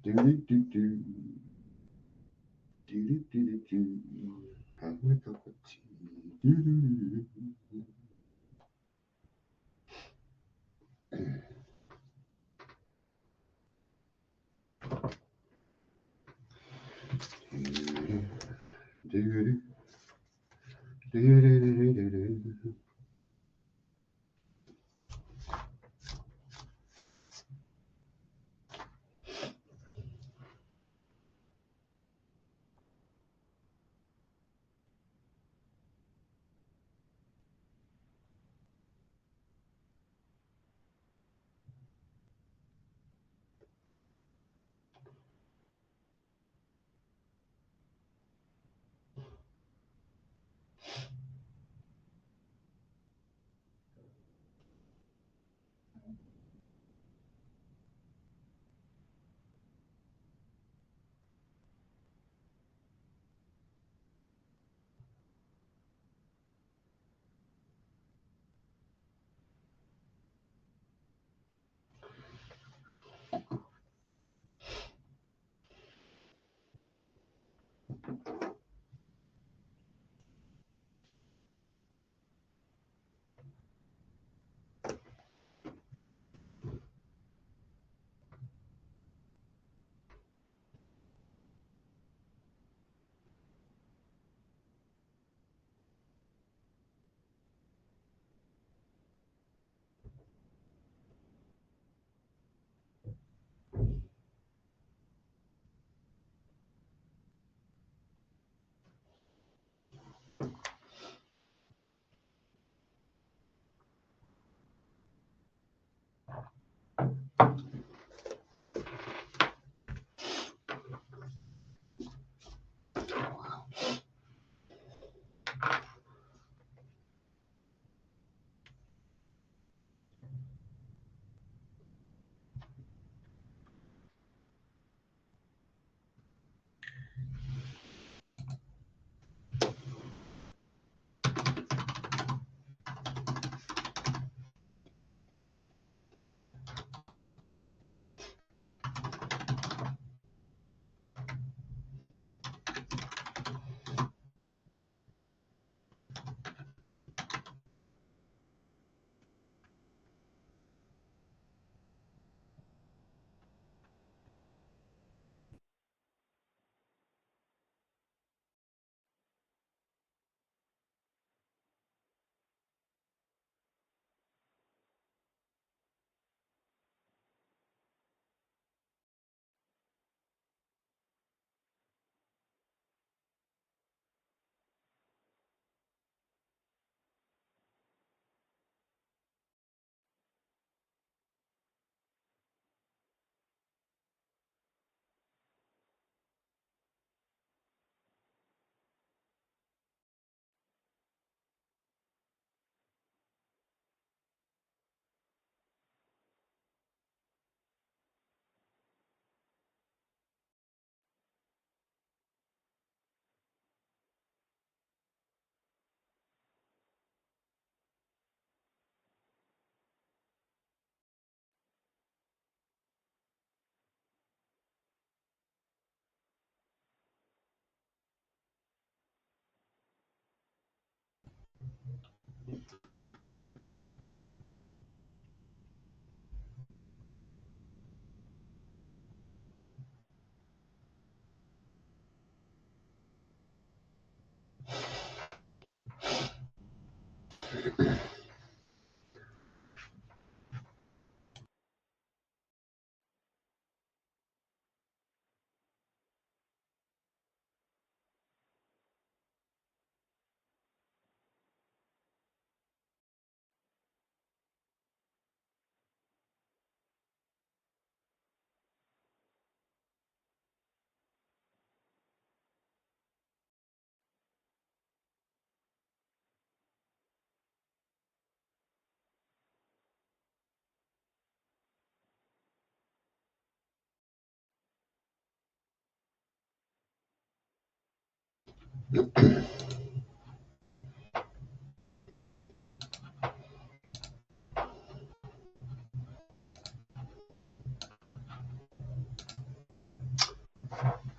Do do do do do do do do. Having a cup of tea. Do do do do do do do do do.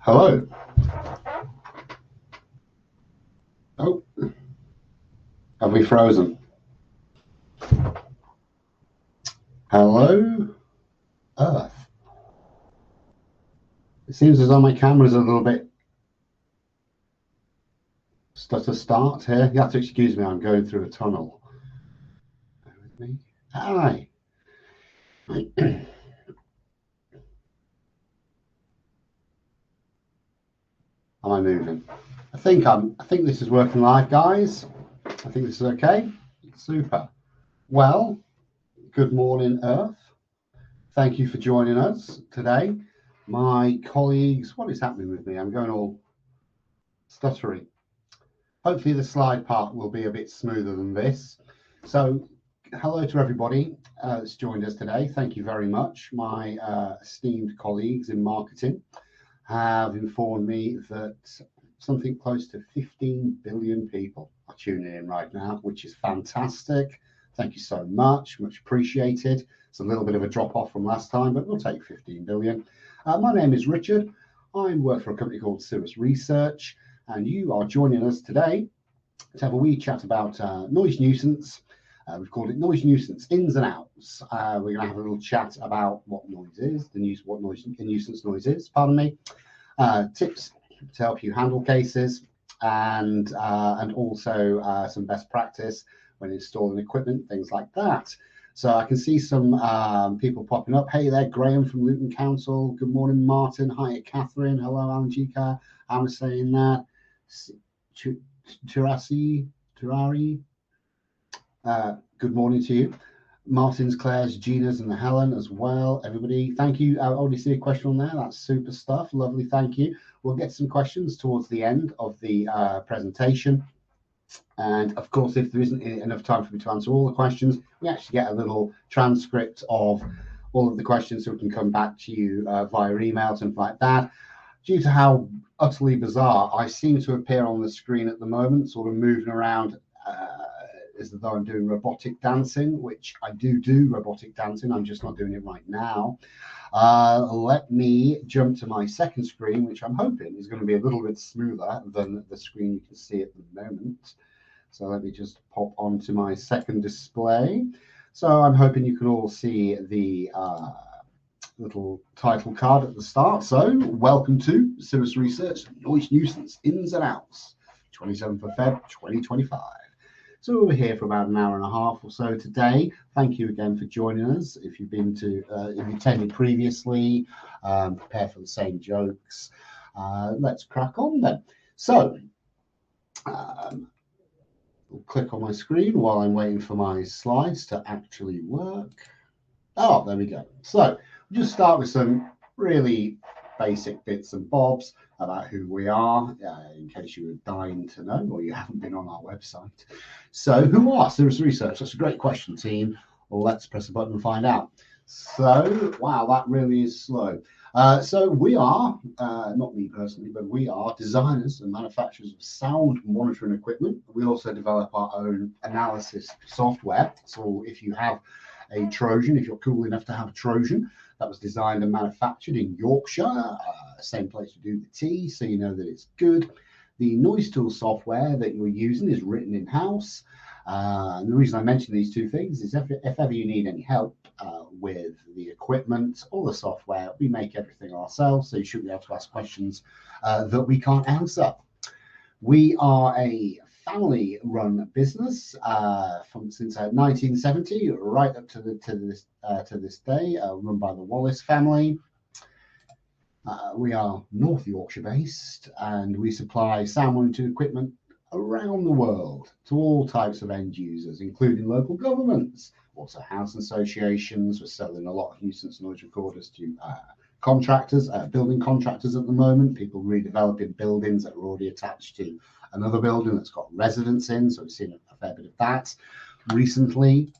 Hello. Oh, have we frozen? Hello, Earth. It seems as though my camera's a little bit stutter start here. You have to excuse me, I'm going through a tunnel. Bear with me. Hi. Am I moving? I think this is working live, guys. I think this is okay. Super. Well, good morning, Earth. Thank you for joining us today. My colleagues, what is happening with me? I'm going all stuttery. Hopefully the slide part will be a bit smoother than this. So hello to everybody that's joined us today. Thank you very much. My esteemed colleagues in marketing have informed me that something close to 15 billion people are tuning in right now, which is fantastic. Thank you so much. Much appreciated. It's a little bit of a drop off from last time, but we'll take 15 billion. My name is Richard. I work for a company called Cirrus Research, and you are joining us today to have a wee chat about noise nuisance. We've called it Noise Nuisance Ins and Outs. We're going to have a little chat about what noise is, what nuisance noise is, pardon me, tips to help you handle cases, and also some best practice when installing equipment, things like that. So I can see some people popping up. Hey there, Graham from Luton Council. Good morning, Martin. Hi, Catherine. Hello, Alan Gika. I'm saying that. Terari. Good morning to you. Martin's, Claire's, Gina's, and Helen as well. Everybody, thank you. I already see a question on there. That's super stuff. Lovely, thank you. We'll get some questions towards the end of the presentation. And of course, if there isn't enough time for me to answer all the questions, we actually get a little transcript of all of the questions so we can come back to you via email, something like that. Due to how utterly bizarre I seem to appear on the screen at the moment, sort of moving around as though I'm doing robotic dancing, which I do robotic dancing. I'm just not doing it right now. Let me jump to my second screen, which I'm hoping is going to be a little bit smoother than the screen you can see at the moment. So let me just pop onto my second display. So I'm hoping you can all see the little title card at the start. So welcome to Cirrus Research Noise Nuisance Ins and Outs, 27th of Feb 2025. So we're here for about an hour and a half or so today. Thank you again for joining us. If you've been to, if you attended previously, prepare for the same jokes. Let's crack on then. So we'll click on my screen while I'm waiting for my slides to actually work. Oh, there we go. So we'll just start with some really basic bits and bobs about who we are, in case you were dying to know or you haven't been on our website. So who are Cirrus Research? That's a great question, team. Well, let's press a button and find out. So, wow, that really is slow. So we are, not me personally, but we are designers and manufacturers of sound monitoring equipment. We also develop our own analysis software. So if you have a Trojan, if you're cool enough to have a Trojan, that was designed and manufactured in Yorkshire, same place to do the tea, so you know that it's good. The Noise Tool software that you're using is written in-house. And the reason I mention these two things is if ever you need any help with the equipment or the software, we make everything ourselves, so you shouldn't be able to ask questions that we can't answer. We are a family-run business since 1970, right up to this day, run by the Wallace family. We are North Yorkshire based, and we supply sound monitoring equipment around the world to all types of end users, including local governments, also housing associations. We're selling a lot of nuisance noise recorders to contractors, building contractors at the moment, people redeveloping buildings that are already attached to another building that's got residents in. So we've seen a fair bit of that recently.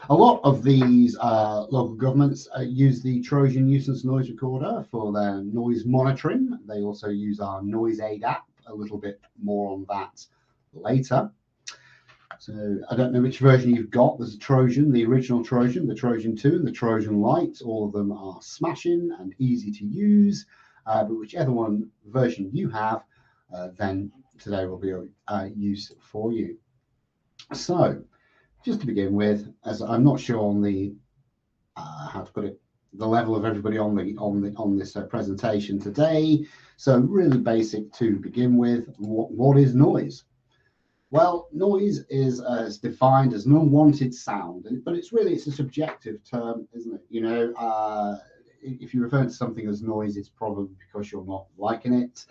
A lot of these local governments use the Trojan Nuisance Noise Recorder for their noise monitoring. They also use our Noise Aid app. A little bit more on that later. So I don't know which version you've got. There's a Trojan, the original Trojan, the Trojan 2, and the Trojan Lite. All of them are smashing and easy to use. but whichever one version you have, then today will be of use for you. So, just to begin with, as I'm not sure on the how to put it, the level of everybody on this presentation today. So, really basic to begin with. What is noise? Well, noise is defined as an unwanted sound, but it's a subjective term, isn't it? If you refer to something as noise, it's probably because you're not liking it.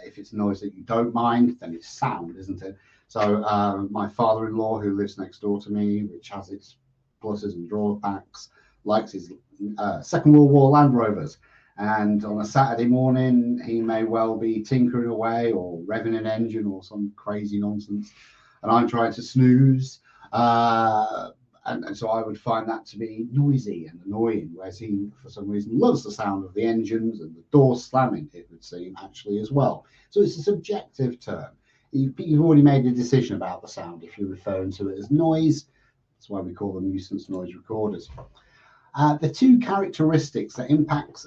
If it's noise that you don't mind, then it's sound, isn't it? So my father-in-law, who lives next door to me, which has its pluses and drawbacks, likes his Second World War Land Rovers. And on a Saturday morning, he may well be tinkering away or revving an engine or some crazy nonsense. And I'm trying to snooze. And so I would find that to be noisy and annoying, whereas he, for some reason, loves the sound of the engines and the doors slamming, it would seem, actually, as well. So it's a subjective term. You've already made a decision about the sound if you're referring to it as noise. That's why we call them nuisance noise recorders. The two characteristics that impact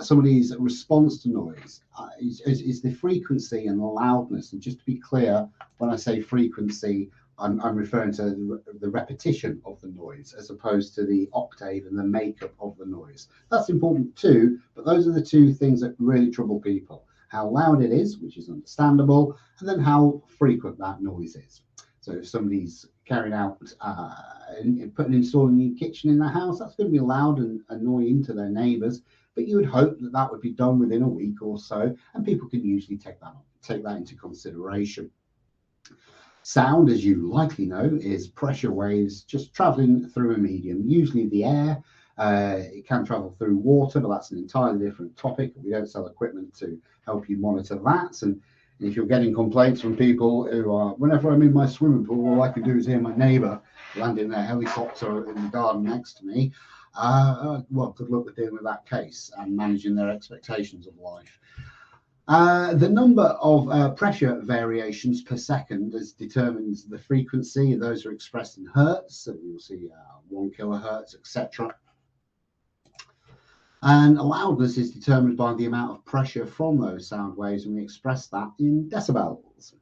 somebody's response to noise is the frequency and the loudness. And just to be clear, when I say frequency, I'm referring to the repetition of the noise as opposed to the octave and the makeup of the noise. That's important too, but those are the two things that really trouble people. How loud it is, which is understandable, and then how frequent that noise is. So if somebody's carrying out installing a new kitchen in their house, that's going to be loud and annoying to their neighbours. But you would hope that that would be done within a week or so, and people can usually take that into consideration. Sound, as you likely know, is pressure waves just travelling through a medium, usually the air. It can travel through water, but that's an entirely different topic. We don't sell equipment to help you monitor that. And if you're getting complaints from people who are, whenever I'm in my swimming pool, all I can do is hear my neighbour landing their helicopter in the garden next to me. Well, good luck with dealing with that case and managing their expectations of life. The number of pressure variations per second determines the frequency. Those are expressed in hertz, so you'll see 1 kilohertz, etc. And loudness is determined by the amount of pressure from those sound waves, and we express that in decibels,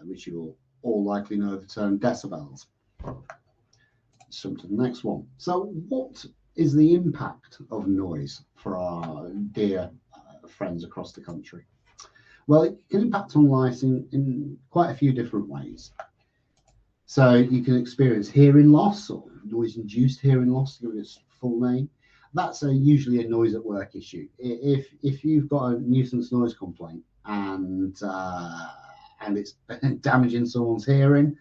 which you'll all likely know the term decibels. Let's jump to the next one. So what is the impact of noise for our dear friends across the country? Well, it can impact on life in quite a few different ways. So you can experience hearing loss or noise-induced hearing loss, given its full name. That's usually a noise at work issue. If you've got a nuisance noise complaint and it's damaging someone's hearing,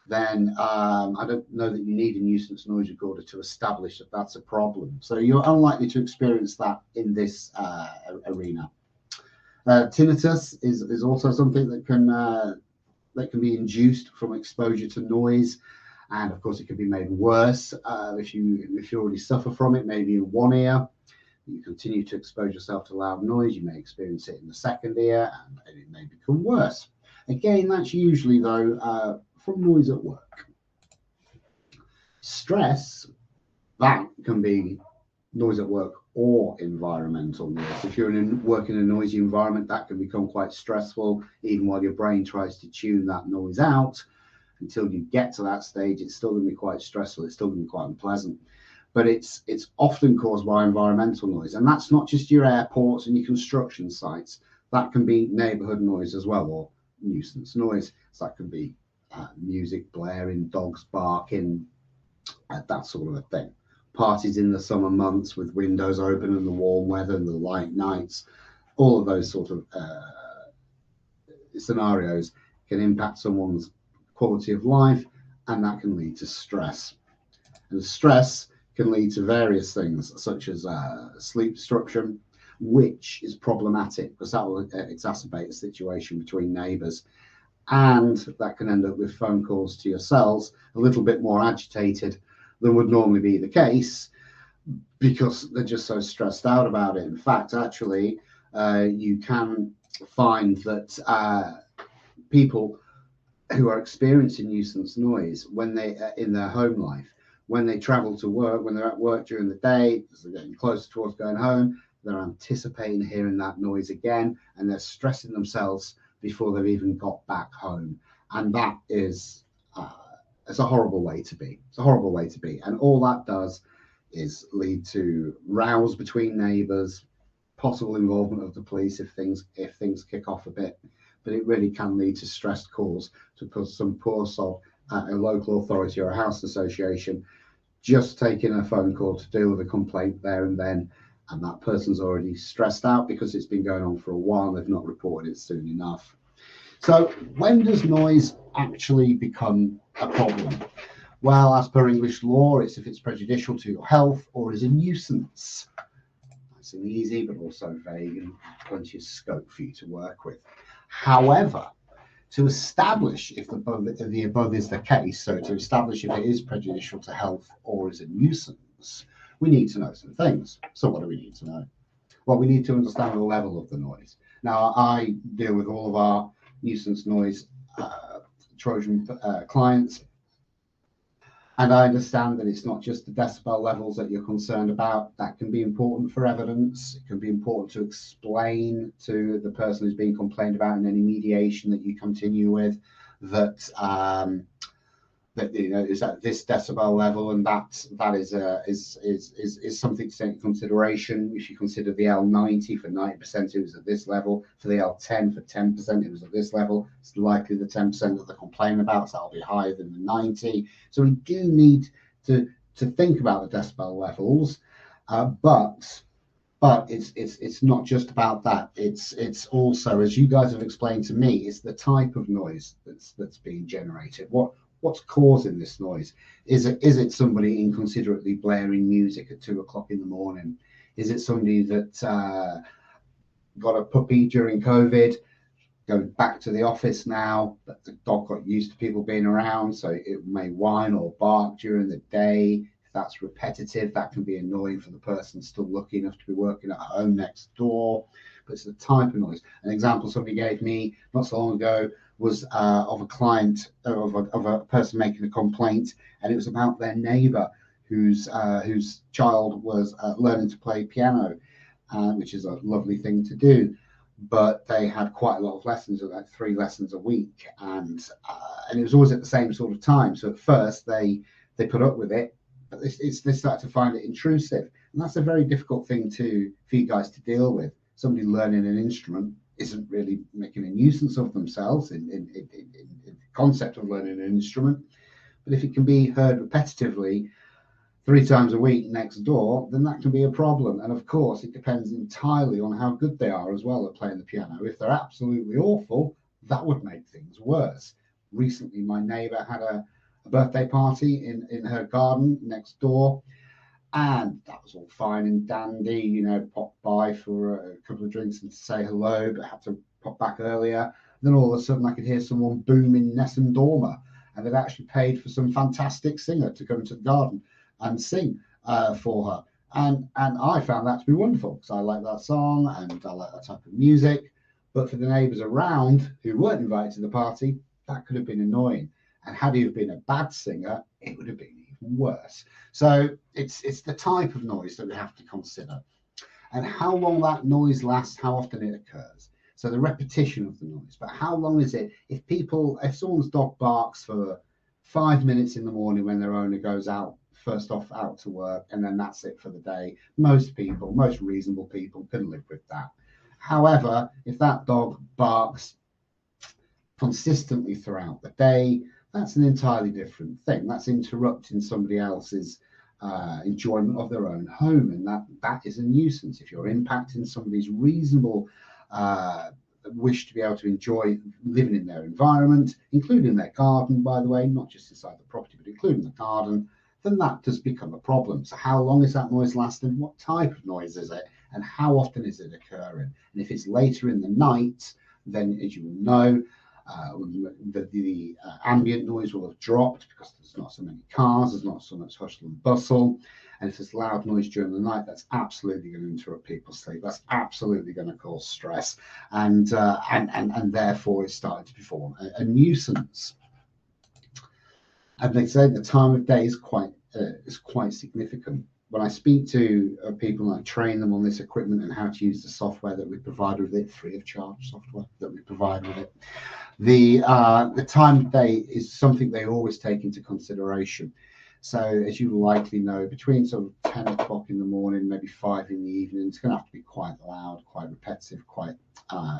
then I don't know that you need a nuisance noise recorder to establish that that's a problem. So you're unlikely to experience that in this arena. Tinnitus is also something that can be induced from exposure to noise. And of course, it can be made worse if you already suffer from it, maybe in one ear. You continue to expose yourself to loud noise, you may experience it in the second ear, and it may become worse. Again, that's usually, though, from noise at work. Stress, that can be noise at work or environmental noise. If you're working in a noisy environment, that can become quite stressful, even while your brain tries to tune that noise out. Until you get to that stage, it's still going to be quite stressful. It's still going to be quite unpleasant. But it's often caused by environmental noise. And that's not just your airports and your construction sites. That can be neighborhood noise as well, or nuisance noise. So that can be music blaring, dogs barking, that sort of a thing. Parties in the summer months with windows open and the warm weather and the light nights. All of those sort of scenarios can impact someone's quality of life, and that can lead to stress. And stress can lead to various things, such as sleep disruption, which is problematic because that will exacerbate a situation between neighbours, and that can end up with phone calls to yourselves a little bit more agitated than would normally be the case because they're just so stressed out about it. In fact, actually, you can find that people who are experiencing nuisance noise when they in their home life, when they travel to work, when they're at work during the day, as they're getting closer towards going home, they're anticipating hearing that noise again, and they're stressing themselves before they've even got back home. And that is it's a horrible way to be. It's a horrible way to be. And all that does is lead to rows between neighbours, possible involvement of the police if things kick off a bit. But it really can lead to stressed calls to put some poor soul at a local authority or a housing association just taking a phone call to deal with a complaint there and then, and that person's already stressed out because it's been going on for a while, they've not reported it soon enough. So when does noise actually become a problem? Well, as per English law, it's if it's prejudicial to your health or is a nuisance. Nice and easy, but also vague and plenty of scope for you to work with. However, to establish if the above is the case, so to establish if it is prejudicial to health or is a nuisance, we need to know some things. So what do we need to know? Well, we need to understand the level of the noise. Now, I deal with all of our nuisance noise Trojan clients, and I understand that it's not just the decibel levels that you're concerned about. That can be important for evidence. It can be important to explain to the person who's being complained about in any mediation that you continue with that is at this decibel level, and that is something to take into consideration. If you consider the L90 for 90%, it was at this level. For the L10 for 10%, it was at this level. It's likely the 10% that they complain about, so that'll be higher than the 90. So we do need to think about the decibel levels, but it's not just about that. It's also, as you guys have explained to me, it's the type of noise that's being generated. What's causing this noise? Is it somebody inconsiderately blaring music at 2 o'clock in the morning? Is it somebody that got a puppy during COVID, going back to the office now, but the dog got used to people being around, so it may whine or bark during the day? If that's repetitive, that can be annoying for the person still lucky enough to be working at home next door. But it's the type of noise. An example somebody gave me not so long ago was of a client, of a person making a complaint, and it was about their neighbour whose child was learning to play piano, which is a lovely thing to do. But they had quite a lot of lessons, like 3 lessons a week, and it was always at the same sort of time. So at first they put up with it, but they started to find it intrusive, and that's a very difficult thing for you guys to deal with. Somebody learning an instrument isn't really making a nuisance of themselves in the concept of learning an instrument. But if it can be heard repetitively 3 times a week next door, then that can be a problem. And of course, it depends entirely on how good they are as well at playing the piano. If they're absolutely awful, that would make things worse. Recently, my neighbour had a birthday party in her garden next door, and that was all fine and dandy, popped by for a couple of drinks and to say hello, but had to pop back earlier. Then all of a sudden I could hear someone booming Nessun Dorma, and they'd actually paid for some fantastic singer to come into the garden and sing for her. And I found that to be wonderful, because I like that song and I like that type of music. But for the neighbours around who weren't invited to the party, that could have been annoying. And had he been a bad singer, it would have been worse. So it's the type of noise that we have to consider, and how long that noise lasts, how often it occurs. So the repetition of the noise, but how long is it? If someone's dog barks for 5 minutes in the morning when their owner goes out to work, and then that's it for the day, most reasonable people can live with that. However, if that dog barks consistently throughout the day, that's an entirely different thing. That's interrupting somebody else's enjoyment of their own home, and that is a nuisance. If you're impacting somebody's reasonable wish to be able to enjoy living in their environment, including their garden, by the way, not just inside the property, but including the garden, then that does become a problem. So how long is that noise lasting? What type of noise is it? And how often is it occurring? And if it's later in the night, then as you will know, the ambient noise will have dropped because there's not so many cars, there's not so much hustle and bustle. And if there's loud noise during the night, that's absolutely going to interrupt people's sleep. That's absolutely going to cause stress, and therefore it's starting to perform a nuisance. And they say the time of day is quite significant. when I speak to people and I train them on this equipment and how to use the software that we provide with it, free of charge software that we provide with it, the time of day is something they always take into consideration. So as you likely know, between sort of 10 o'clock in the morning, maybe 5 in the evening, it's going to have to be quite loud, quite repetitive, quite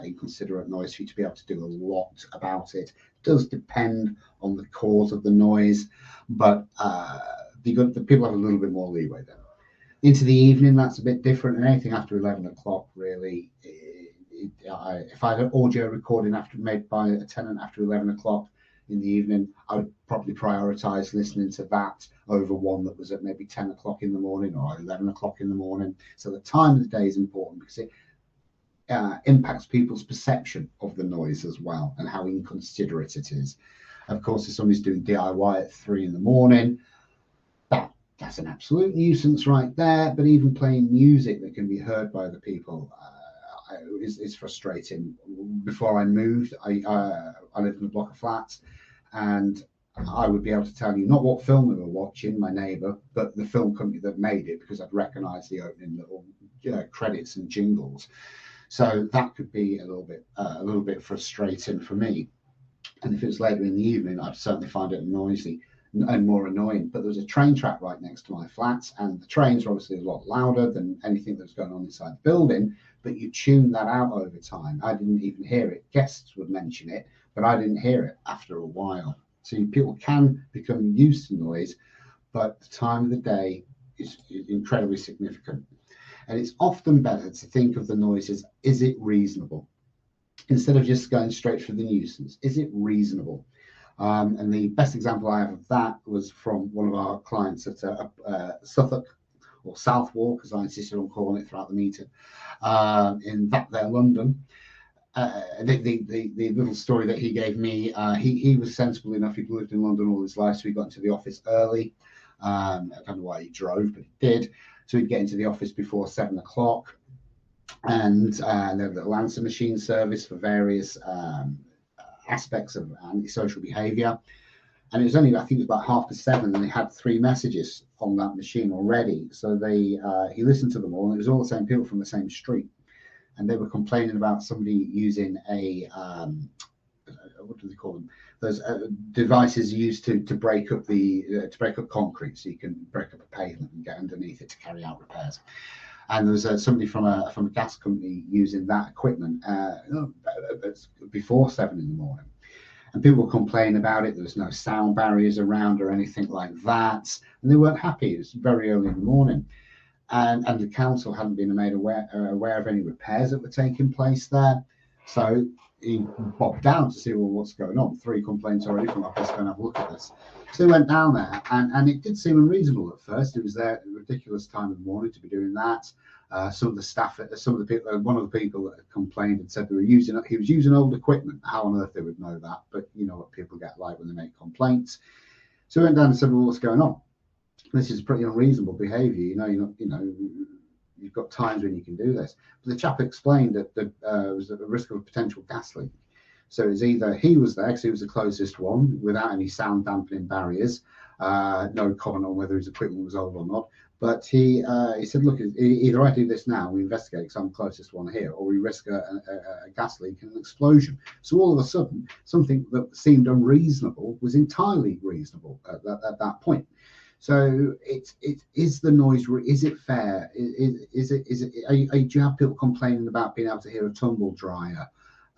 inconsiderate noise for you to be able to do a lot about it. It does depend on the cause of the noise, but the people have a little bit more leeway then. Into the evening, that's a bit different, and anything after 11 o'clock, really. If I had an audio recording made by a tenant after 11 o'clock in the evening, I would probably prioritize listening to that over one that was at maybe 10 o'clock in the morning or 11 o'clock in the morning. So the time of the day is important because it impacts people's perception of the noise as well and how inconsiderate it is. Of course, if somebody's doing DIY at 3 in the morning, that's an absolute nuisance right there. But even playing music that can be heard by other people is frustrating. Before I moved, I lived in a block of flats, and I would be able to tell you not what film we were watching, my neighbour, but the film company that made it, because I'd recognise the opening little credits and jingles. So that could be a little bit frustrating for me. And if it was later in the evening, I'd certainly find it noisy and more annoying. But there was a train track right next to my flats, and the trains were obviously a lot louder than anything that was going on inside the building, but you tune that out over time. I didn't even hear it. Guests would mention it, but I didn't hear it after a while. So people can become used to noise, but the time of the day is incredibly significant. And it's often better to think of the noise as, is it reasonable? Instead of just going straight for the nuisance, is it reasonable? And the best example I have of that was from one of our clients at Suffolk, or Southwark, as I insisted on calling it throughout the meeting, in that there London. The little story that he gave me, he was sensible enough. He'd lived in London all his life, so he got into the office early. I don't know why he drove, but he did. So he'd get into the office before 7 o'clock, and there was a answer machine service for various aspects of antisocial behaviour. And it was only, I think it was about 7:30, and they had 3 messages on that machine already. So he listened to them all, and it was all the same people from the same street. And they were complaining about somebody using a, what do they call them? Those devices used to break up concrete, so you can break up a pavement and get underneath it to carry out repairs. And there was somebody from a gas company using that equipment before 7 in the morning. And people were complaining about it. There was no sound barriers around or anything like that. And they weren't happy. It was very early in the morning. And the council hadn't been made aware of any repairs that were taking place there. So he bobbed down to see, well, what's going on? 3 complaints already from office, go and have a look at this. So he went down there, and it did seem unreasonable at first. It was there at a ridiculous time of the morning to be doing that. Some of the staff, some of the people, one of the people that had complained and said he was using old equipment. How on earth they would know that? But you know what people get like when they make complaints. So he went down and said, well, what's going on? This is pretty unreasonable behaviour. You've got times when you can do this. But the chap explained that there was a risk of a potential gas leak. So it was either he was there because he was the closest one without any sound dampening barriers, no comment on whether his equipment was old or not. But he said, look, either I do this now, we investigate because I'm the closest one here, or we risk a gas leak and an explosion. So all of a sudden, something that seemed unreasonable was entirely reasonable at that point. So it is the noise. Is it fair? Do you have people complaining about being able to hear a tumble dryer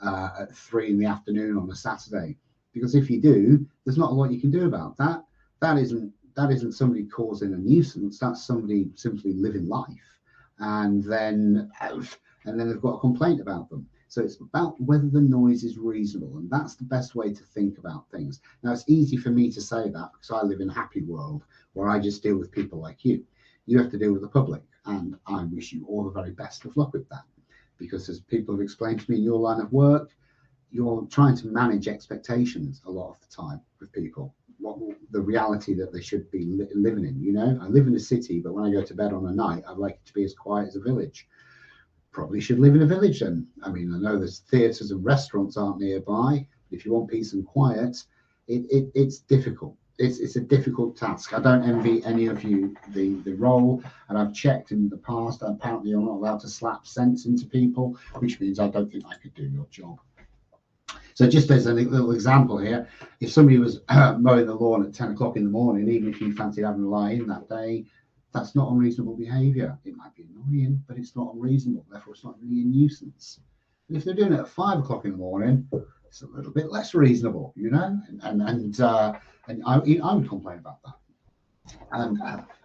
at 3 in the afternoon on a Saturday? Because if you do, there's not a lot you can do about that. That isn't somebody causing a nuisance. That's somebody simply living life, and then they've got a complaint about them. So it's about whether the noise is reasonable, and that's the best way to think about things. Now, it's easy for me to say that because I live in a happy world where I just deal with people like you. You have to deal with the public, and I wish you all the very best of luck with that, because as people have explained to me in your line of work, you're trying to manage expectations a lot of the time with people, what the reality that they should be living in. I live in a city, but when I go to bed on a night, I like it to be as quiet as a village. Probably should live in a village then. I mean, I know there's theatres and restaurants aren't nearby, but if you want peace and quiet, it's difficult. it's a difficult task. I don't envy any of you the role, and I've checked in the past. Apparently, you're not allowed to slap sense into people, which means I don't think I could do your job. So just as a little example here, if somebody was mowing the lawn at 10 o'clock in the morning, even if you fancied having a lie in that day, that's not unreasonable behaviour. It might be annoying, but it's not unreasonable. Therefore, it's not really a nuisance. And if they're doing it at 5 o'clock in the morning, it's a little bit less reasonable, you know. And I would complain about that. And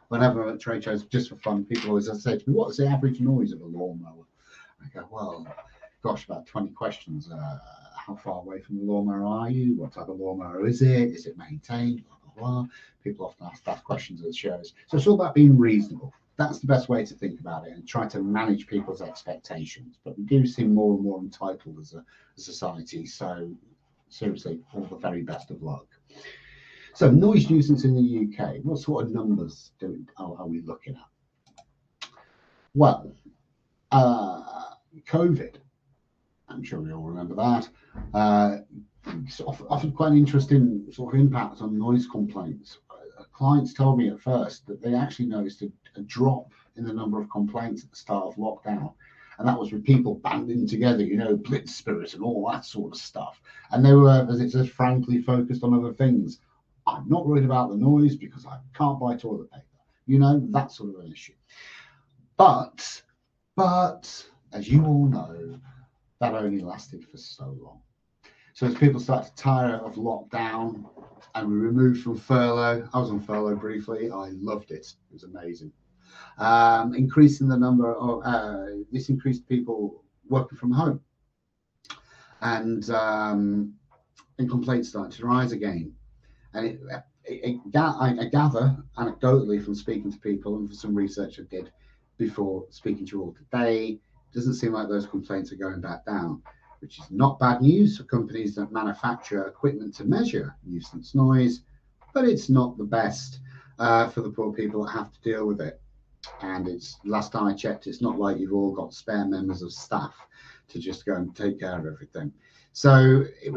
whenever I'm at trade shows, just for fun, people always say to me, "What's the average noise of a lawnmower?" I go, "Well, gosh, about 20 questions. How far away from the lawnmower are you? What type of lawnmower is it? Is it maintained? Blah, blah, blah." People often ask that questions at the shows. So it's all about being reasonable. That's the best way to think about it, and try to manage people's expectations. But we do seem more and more entitled as a society. So seriously, all the very best of luck. So noise nuisance in the UK, what sort of numbers are we looking at? Well, COVID, I'm sure we all remember that. It's often quite an interesting sort of impact on noise complaints. Clients told me at first that they actually noticed a drop in the number of complaints at the start of lockdown. And that was with people banding together, you know, blitz spirit and all that sort of stuff. And they were, as it says, frankly focused on other things. I'm not worried about the noise because I can't buy toilet paper. You know, that sort of an issue. But as you all know, that only lasted for so long. So as people start to tire of lockdown and we removed from furlough, I was on furlough briefly. I loved it. It was amazing. Increasing the number of this increased people working from home, and complaints started to rise again. And I gather anecdotally from speaking to people and from some research I did before speaking to you all today, it doesn't seem like those complaints are going back down, which is not bad news for companies that manufacture equipment to measure nuisance noise, but it's not the best for the poor people that have to deal with it. And it's, last time I checked, it's not like you've all got spare members of staff to just go and take care of everything. So it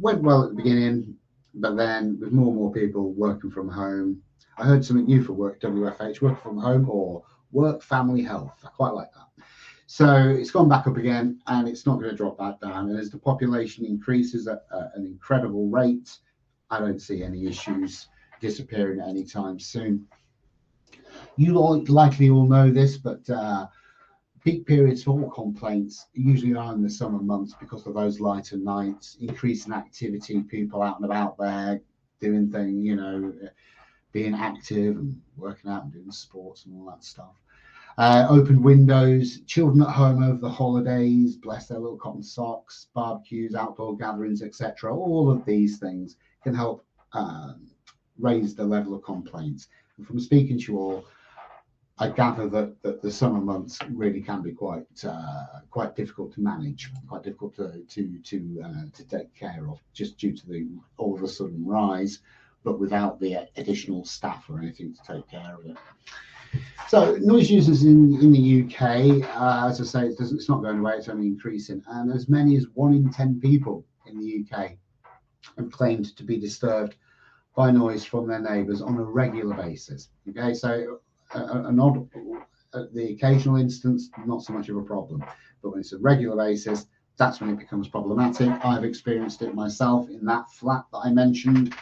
went well at the beginning, but then with more and more people working from home, I heard something new for work, WFH, work from home or work family health. I quite like that. So it's gone back up again, and it's not going to drop back down. And as the population increases at an incredible rate, I don't see any issues disappearing anytime soon. You likely all know this, but peak periods for all complaints usually are in the summer months because of those lighter nights, increase in activity, people out and about there doing things, you know, being active and working out and doing sports and all that stuff. Open windows, children at home over the holidays, bless their little cotton socks, barbecues, outdoor gatherings, etc. All of these things can help raise the level of complaints. And from speaking to you all, I gather that the summer months really can be quite difficult to manage, quite difficult to take care of, just due to the all of a sudden rise, but without the additional staff or anything to take care of it. So noise users in the UK, as I say, it's not going away, it's only increasing, and as many as 1 in 10 people in the UK have claimed to be disturbed by noise from their neighbours on a regular basis. Okay, so the occasional instance, not so much of a problem, but when it's a regular basis, that's when it becomes problematic. I've experienced it myself in that flat that I mentioned.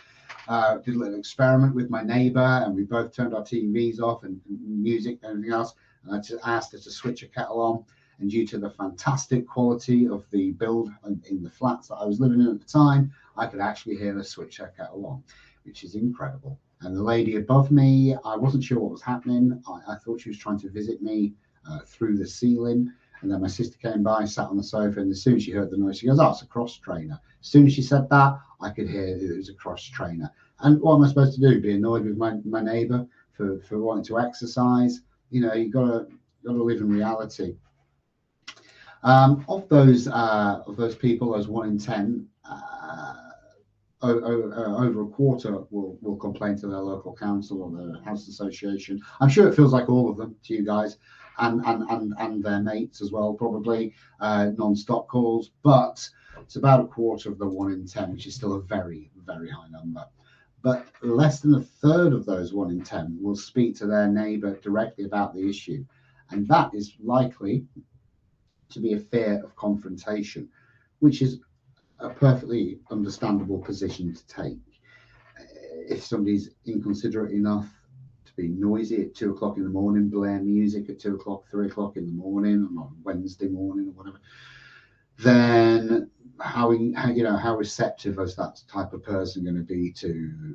Did a little experiment with my neighbour, and we both turned our TVs off and music and everything else, and I just asked her to switch a kettle on, and due to the fantastic quality of the build in the flats that I was living in at the time, I could actually hear her switch her kettle on, which is incredible. And the lady above me, I wasn't sure what was happening. I thought she was trying to visit me through the ceiling. And then my sister came by, sat on the sofa, and as soon as she heard the noise, she goes, "Oh, it's a cross trainer." As soon as she said that, I could hear that it was a cross trainer. And what am I supposed to do? Be annoyed with my neighbour for wanting to exercise? You know, you've got to live in reality. Of those people, those 1 in 10, over a quarter will complain to their local council or their house association. I'm sure it feels like all of them to you guys, and their mates as well, probably non-stop calls, but it's about a quarter of the 1 in 10, which is still a very, very high number. but less than a third of those 1 in 10 will speak to their neighbour directly about the issue. And that is likely to be a fear of confrontation, which is a perfectly understandable position to take. If somebody's inconsiderate enough to be noisy at 2 o'clock in the morning, blare music at 2 o'clock, 3 o'clock in the morning, on Wednesday morning or whatever, then how receptive is that type of person going to be to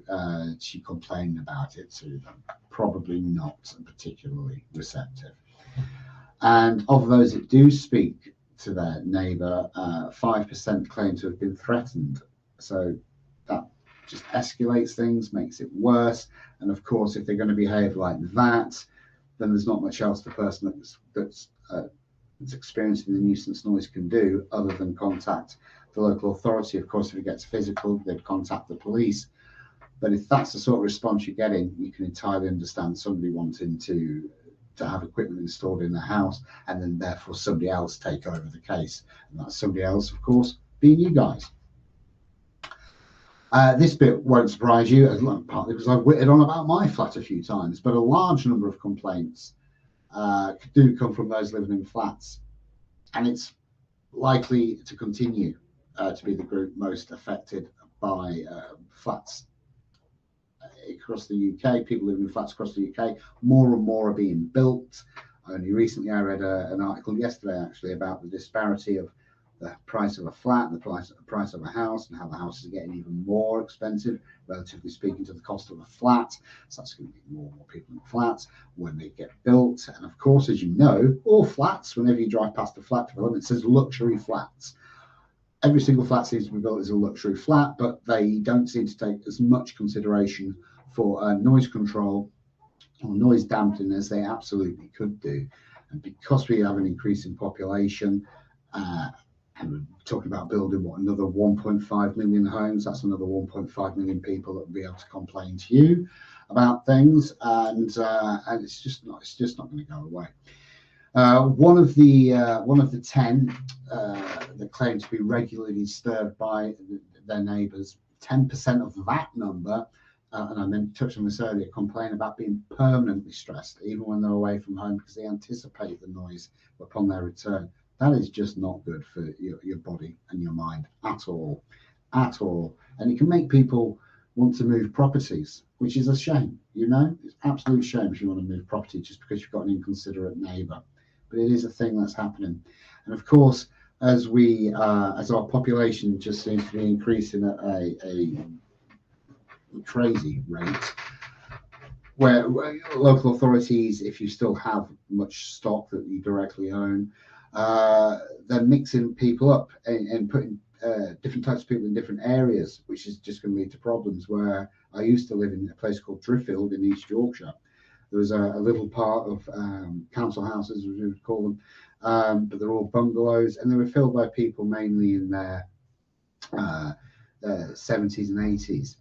complaining about it to them? Probably not particularly receptive. And of those that do speak to their neighbour, 5% claim to have been threatened. So that just escalates things, makes it worse. And of course, if they're going to behave like that, then there's not much else the person that's experiencing the nuisance noise can do other than contact the local authority. Of course, if it gets physical, they'd contact the police. But if that's the sort of response you're getting, you can entirely understand somebody wanting to have equipment installed in the house, and then therefore somebody else take over the case. And that's somebody else, of course, being you guys. This bit won't surprise you, partly because I've whittled on about my flat a few times, but a large number of complaints do come from those living in flats, and it's likely to continue to be the group most affected by flats across the UK. People living in flats across the UK, more and more are being built. Only recently I read an article yesterday actually about the disparity of the price of a flat and the price of a house, and how the houses are getting even more expensive, relatively speaking, to the cost of a flat. So that's going to be more and more people in flats when they get built. And of course, as you know, all flats, whenever you drive past a flat development, it says luxury flats. Every single flat seems to be built as a luxury flat, but they don't seem to take as much consideration for noise control or noise dampening as they absolutely could do. And because we have an increase in population, and we're talking about building another 1.5 million homes, that's another 1.5 million people that will be able to complain to you about things, and it's just not going to go away. One of the 10 that claim to be regularly disturbed by their neighbours, 10% of that number, and I meant to touch on this earlier, complain about being permanently stressed, even when they're away from home, because they anticipate the noise upon their return. That is just not good for your body and your mind at all. And it can make people want to move properties, which is a shame. It's an absolute shame if you want to move property just because you've got an inconsiderate neighbour. But it is a thing that's happening. And of course, as our population just seems to be increasing at a crazy rate, where local authorities, if you still have much stock that you directly own, they're mixing people up and putting different types of people in different areas, which is just going to lead to problems. Where I used to live in a place called Driffield in East Yorkshire, there was a little part of council houses, as we would call them, but they're all bungalows, and they were filled by people mainly in their 70s and 80s.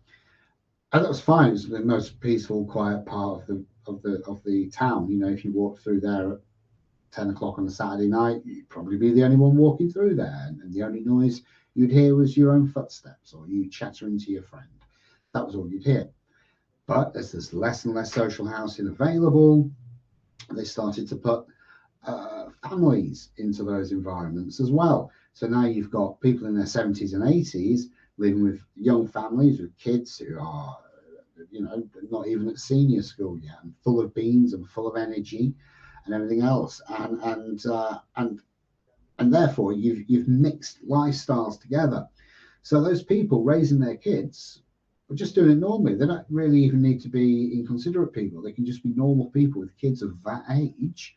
And that was fine. It was the most peaceful, quiet part of the town. If you walked through there at 10 o'clock on a Saturday night, you'd probably be the only one walking through there, and the only noise you'd hear was your own footsteps or you chattering to your friend. That was all you'd hear. But as there's less and less social housing available, they started to put families into those environments as well. So now you've got people in their 70s and 80s living with young families with kids who are, not even at senior school yet, and full of beans and full of energy and everything else. And therefore you've mixed lifestyles together. So those people raising their kids are just doing it normally. They don't really even need to be inconsiderate people. They can just be normal people with kids of that age,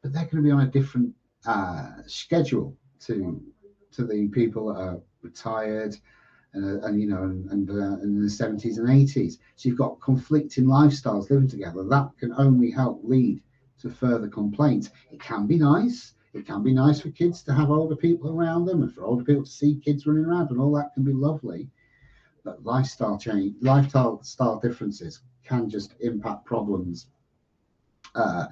but they're going to be on a different schedule to the people that are retired and in the 70s and 80s. So you've got conflicting lifestyles living together. That can only help lead to further complaints. It can be nice. It can be nice for kids to have older people around them, and for older people to see kids running around, and all that can be lovely. But lifestyle differences can just impact problems, and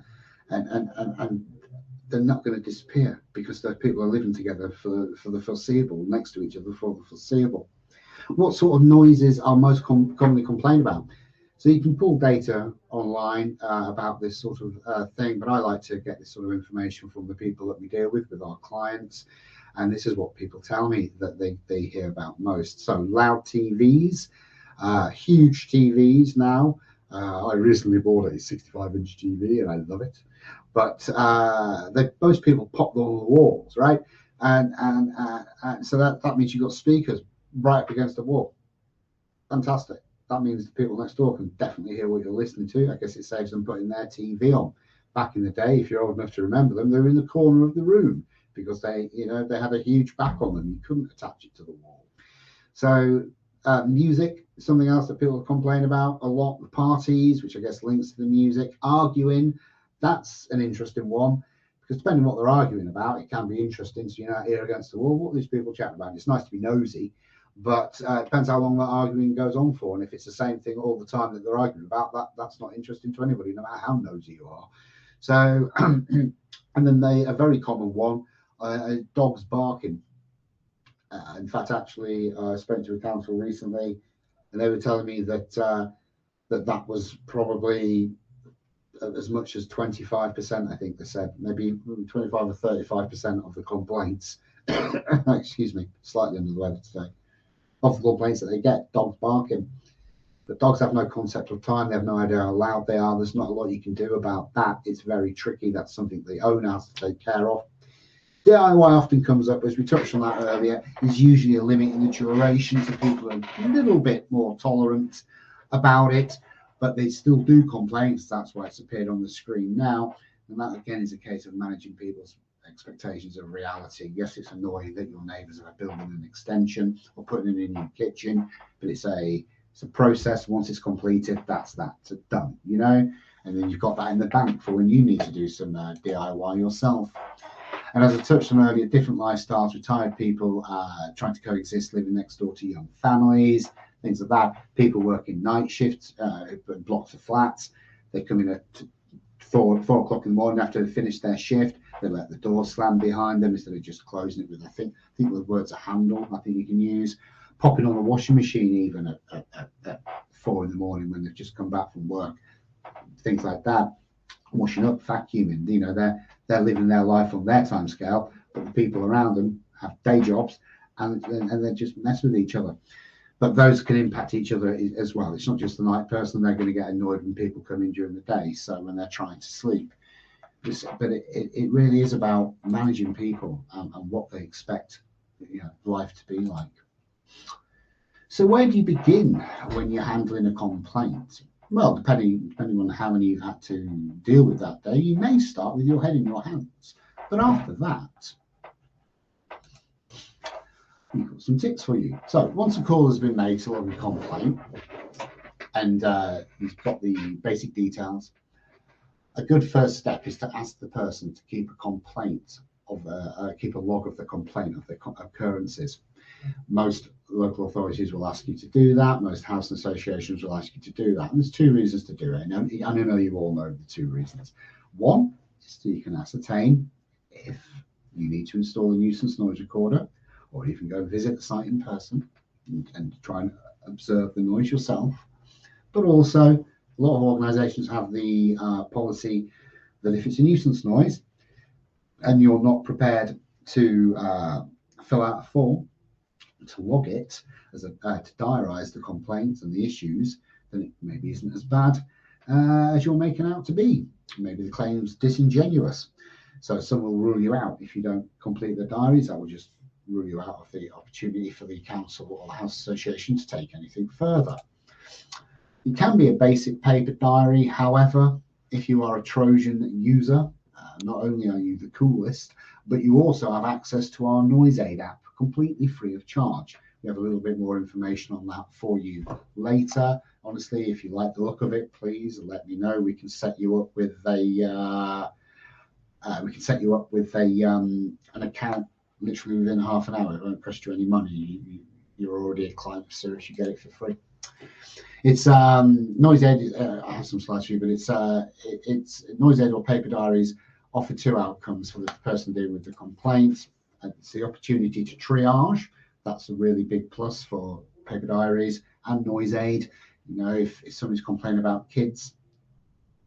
they're not going to disappear because those people are living together for the foreseeable, next to each other for the foreseeable. What sort of noises are most commonly complained about? So you can pull data online about this sort of thing, but I like to get this sort of information from the people that we deal with our clients. And this is what people tell me that they hear about most. So loud TVs, huge TVs now. I recently bought a 65-inch TV and I love it. But most people pop them on the walls, right? And so that means you've got speakers right up against the wall. Fantastic. That means the people next door can definitely hear what you're listening to. I guess it saves them putting their TV on. Back in the day, if you're old enough to remember them, they were in the corner of the room because they had a huge back on them. You couldn't attach it to the wall. So music is something else that people complain about a lot. The parties, which I guess links to the music. Arguing, that's an interesting one because depending on what they're arguing about, it can be interesting. So you're not here against the wall. What are these people chatting about? It's nice to be nosy, but it depends how long that arguing goes on for. And if it's the same thing all the time that they're arguing about, that's not interesting to anybody, no matter how nosy you are. So, and then a very common one, dogs barking. In fact, actually, I spoke to a council recently, and they were telling me that that was probably as much as 25%. I think they said maybe 25 or 35% of the complaints. Excuse me, slightly under the weather today. Of the complaints that they get, dogs barking. But dogs have no concept of time. They have no idea how loud they are. There's not a lot you can do about that. It's very tricky. That's something the owner has to take care of. DIY often comes up, as we touched on that earlier, is usually a limit in the duration, so people are a little bit more tolerant about it, but they still do complain, so that's why it's appeared on the screen now. And that, again, is a case of managing people's expectations of reality. Yes, it's annoying that your neighbours are building an extension or putting it in your kitchen, but it's a process. Once it's completed, that's done, and then you've got that in the bank for when you need to do some DIY yourself. And as I touched on earlier, different lifestyles, retired people trying to coexist, living next door to young families, things like that. People working night shifts, blocks of flats. They come in at 4 o'clock in the morning after they've finished their shift. They let the door slam behind them instead of just closing it with, I think the word's a handle, I think you can use. Popping on the washing machine even at 4 in the morning when they've just come back from work. Things like that. Washing up, vacuuming, they're living their life on their time scale, but the people around them have day jobs and they just mess with each other. But those can impact each other as well. It's not just the night person. They're going to get annoyed when people come in during the day, so when they're trying to sleep. But it really is about managing people and what they expect life to be like. So where do you begin when you're handling a complaint? Well, depending on how many you've had to deal with that day, you may start with your head in your hands. But after that, we've got some tips for you. So once a call has been made to log a complaint and you've got the basic details, a good first step is to ask the person to keep keep a log of the complaint, of the occurrences. Most local authorities will ask you to do that. Most housing associations will ask you to do that. And there's two reasons to do it. And I know you all know the two reasons. One is so you can ascertain if you need to install a nuisance noise recorder, or you can go visit the site in person and try and observe the noise yourself. But also, a lot of organisations have the policy that if it's a nuisance noise and you're not prepared to fill out a form to log it to diarise the complaints and the issues, then it maybe isn't as bad as you're making out to be. Maybe the claim's disingenuous, so some will rule you out if you don't complete the diaries. That will just rule you out of the opportunity for the council or the house association to take anything further. It can be a basic paper diary. However, if you are a Trojan user, not only are you the coolest, but you also have access to our Noise Aid app completely free of charge. We have a little bit more information on that for you later. Honestly, if you like the look of it, please let me know. We can set you up with an account literally within half an hour. It won't cost you any money. You're already a client of Sirius. You get it for free. It's Noise Aid. I have some slides for you, but it's Noise Aid or paper diaries offer two outcomes for the person dealing with the complaints. It's the opportunity to triage. That's a really big plus for paper diaries and Noise Aid. You know, if somebody's complaining about kids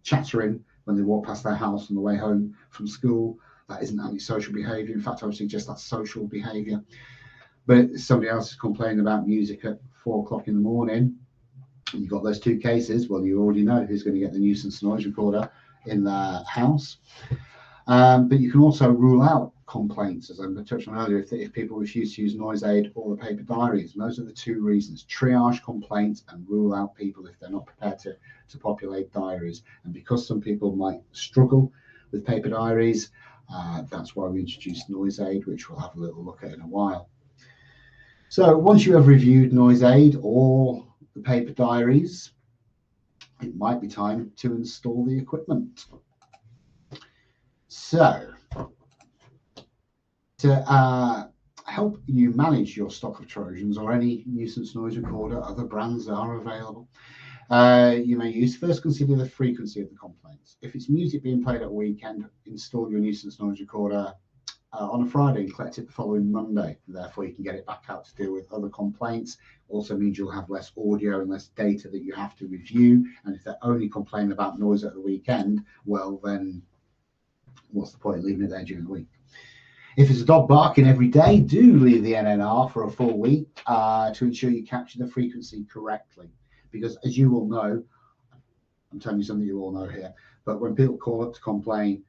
chattering when they walk past their house on the way home from school, that isn't antisocial behaviour. In fact, I would suggest that's social behaviour. But if somebody else is complaining about music at 4 o'clock in the morning, you've got those two cases. Well, you already know who's going to get the nuisance noise recorder in their house. But you can also rule out complaints, as I touched on earlier, if people refuse to use Noise Aid or the paper diaries. And those are the two reasons: triage complaints and rule out people if they're not prepared to populate diaries. And because some people might struggle with paper diaries, that's why we introduced Noise Aid, which we'll have a little look at in a while. So once you have reviewed Noise Aid or the paper diaries, it might be time to install the equipment. So, to help you manage your stock of Trojans or any nuisance noise recorder, other brands that are available, you may use, first consider the frequency of the complaints. If it's music being played at a weekend, install your nuisance noise recorder on a Friday and collect it the following Monday. Therefore, you can get it back out to deal with other complaints. Also means you'll have less audio and less data that you have to review. And if they're only complaining about noise at the weekend, well, then what's the point of leaving it there during the week? If it's a dog barking every day, do leave the NNR for a full week to ensure you capture the frequency correctly. Because as you will know, I'm telling you something you all know here, but when people call up to complain,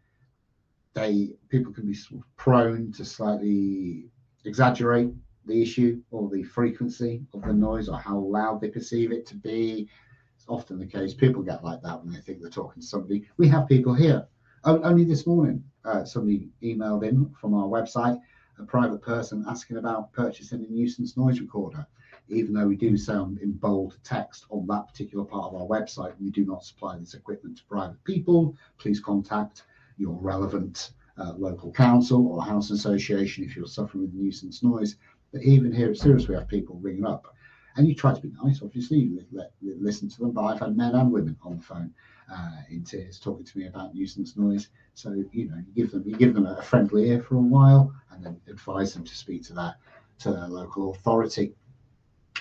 people can be prone to slightly exaggerate the issue or the frequency of the noise or how loud they perceive it to be. It's often the case. People get like that when they think they're talking to somebody. We have people here. Only this morning, somebody emailed in from our website, a private person asking about purchasing a nuisance noise recorder. Even though we do sound in bold text on that particular part of our website, we do not supply this equipment to private people. Please contact your relevant local council or house association if you're suffering with nuisance noise. But even here at Sirius, we have people ringing up. And you try to be nice, obviously, you listen to them, but I've had men and women on the phone in tears talking to me about nuisance noise. So, you know, you give them a friendly ear for a while and then advise them to speak to their local authority.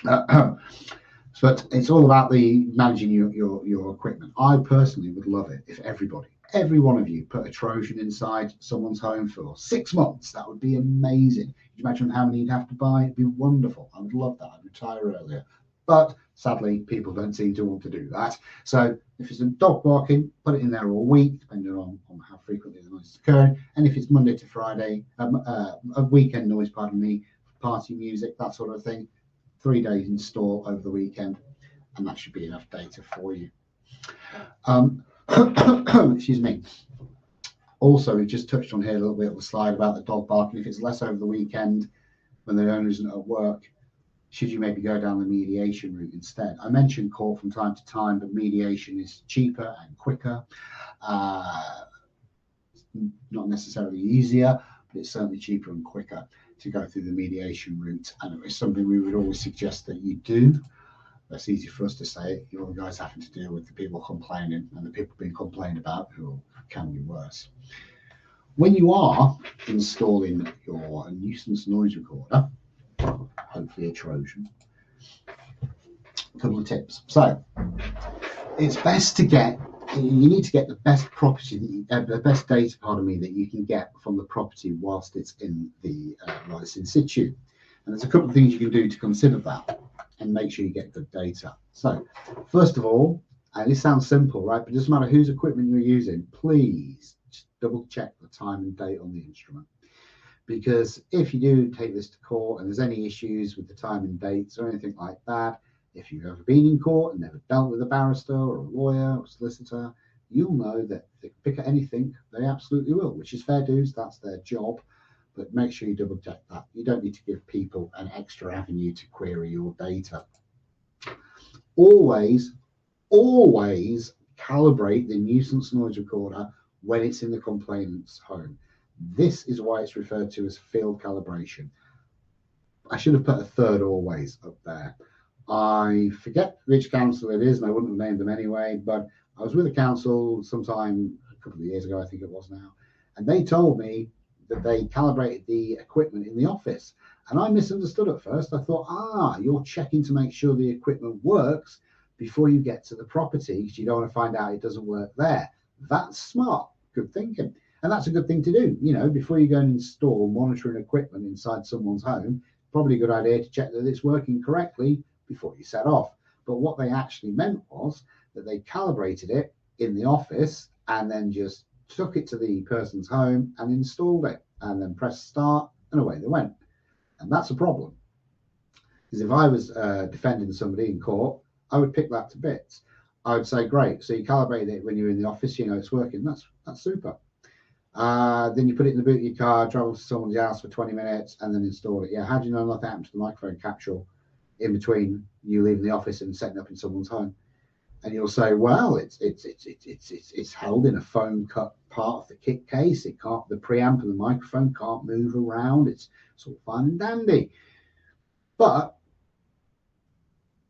But it's all about the managing your equipment. I personally would love it if every one of you put a Trojan inside someone's home for 6 months. That would be amazing. Could you imagine how many you'd have to buy? It'd be wonderful. I would love that. I'd retire earlier. But sadly, people don't seem to want to do that. So if it's a dog barking, put it in there all week, depending on how frequently the noise is occurring. And if it's Monday to Friday, a weekend noise, party music, that sort of thing, 3 days install over the weekend, and that should be enough data for you. Excuse me. Also, we just touched on here a little bit of the slide about the dog barking. If it's less over the weekend when the owner isn't at work, should you maybe go down the mediation route instead? I mentioned court from time to time, but mediation is cheaper and quicker. Not necessarily easier, but it's certainly cheaper and quicker to go through the mediation route. And it's something we would always suggest that you do. That's easy for us to say. You're the guys having to deal with the people complaining and the people being complained about, who can be worse. When you are installing your nuisance noise recorder, hopefully a Trojan, a couple of tips. So it's best to you need to get the best the best data, that you can get from the property whilst it's in it's in situ. And there's a couple of things you can do to consider that and make sure you get good data. So first of all, and this sounds simple, right? But it doesn't matter whose equipment you're using, please just double check the time and date on the instrument. Because if you do take this to court and there's any issues with the time and dates or anything like that, if you've ever been in court and never dealt with a barrister or a lawyer or solicitor, you'll know that if they can pick at anything, they absolutely will, which is fair dues, that's their job. But make sure you double check that. You don't need to give people an extra avenue to query your data. Always calibrate the nuisance noise recorder when it's in the complainant's home. This is why it's referred to as field calibration. I should have put a third always up there. I forget which council it is, and I wouldn't have named them anyway, but I was with a council sometime a couple of years ago, I think it was now, and they told me that they calibrated the equipment in the office. And I misunderstood at first. I thought, you're checking to make sure the equipment works before you get to the property, because you don't want to find out it doesn't work there. That's smart. Good thinking. And that's a good thing to do. You know, before you go and install monitoring equipment inside someone's home, probably a good idea to check that it's working correctly before you set off. But what they actually meant was that they calibrated it in the office and then just took it to the person's home and installed it, and then pressed start, and away they went. And that's a problem, because if I was defending somebody in court, I would pick that to bits. I would say, great, so you calibrated it when you're in the office, you know it's working. That's super. Then you put it in the boot of your car, travel to someone's house for 20 minutes, and then install it. Yeah, how do you know nothing happened to the microphone capsule in between you leaving the office and setting up in someone's home? And you'll say, well, it's held in a foam cut part of the kit case. It can't, the preamp and the microphone can't move around. It's all fine and dandy. But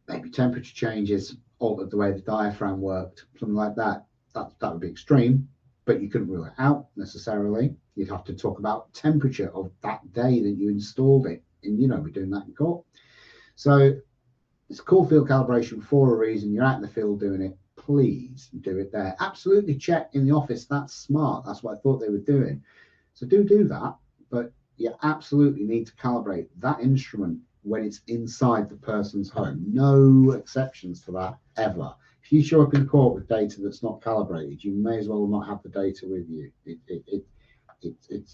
maybe temperature changes altered the way the diaphragm worked, something like that. That would be extreme, but you couldn't rule it out necessarily. You'd have to talk about temperature of that day that you installed it, and you know we're doing that in court. So it's called field calibration for a reason. You're out in the field doing it. Please do it there. Absolutely check in the office. That's smart. That's what I thought they were doing. So do that, but you absolutely need to calibrate that instrument when it's inside the person's home. No exceptions to that ever. If you show up in court with data that's not calibrated, you may as well not have the data with you. It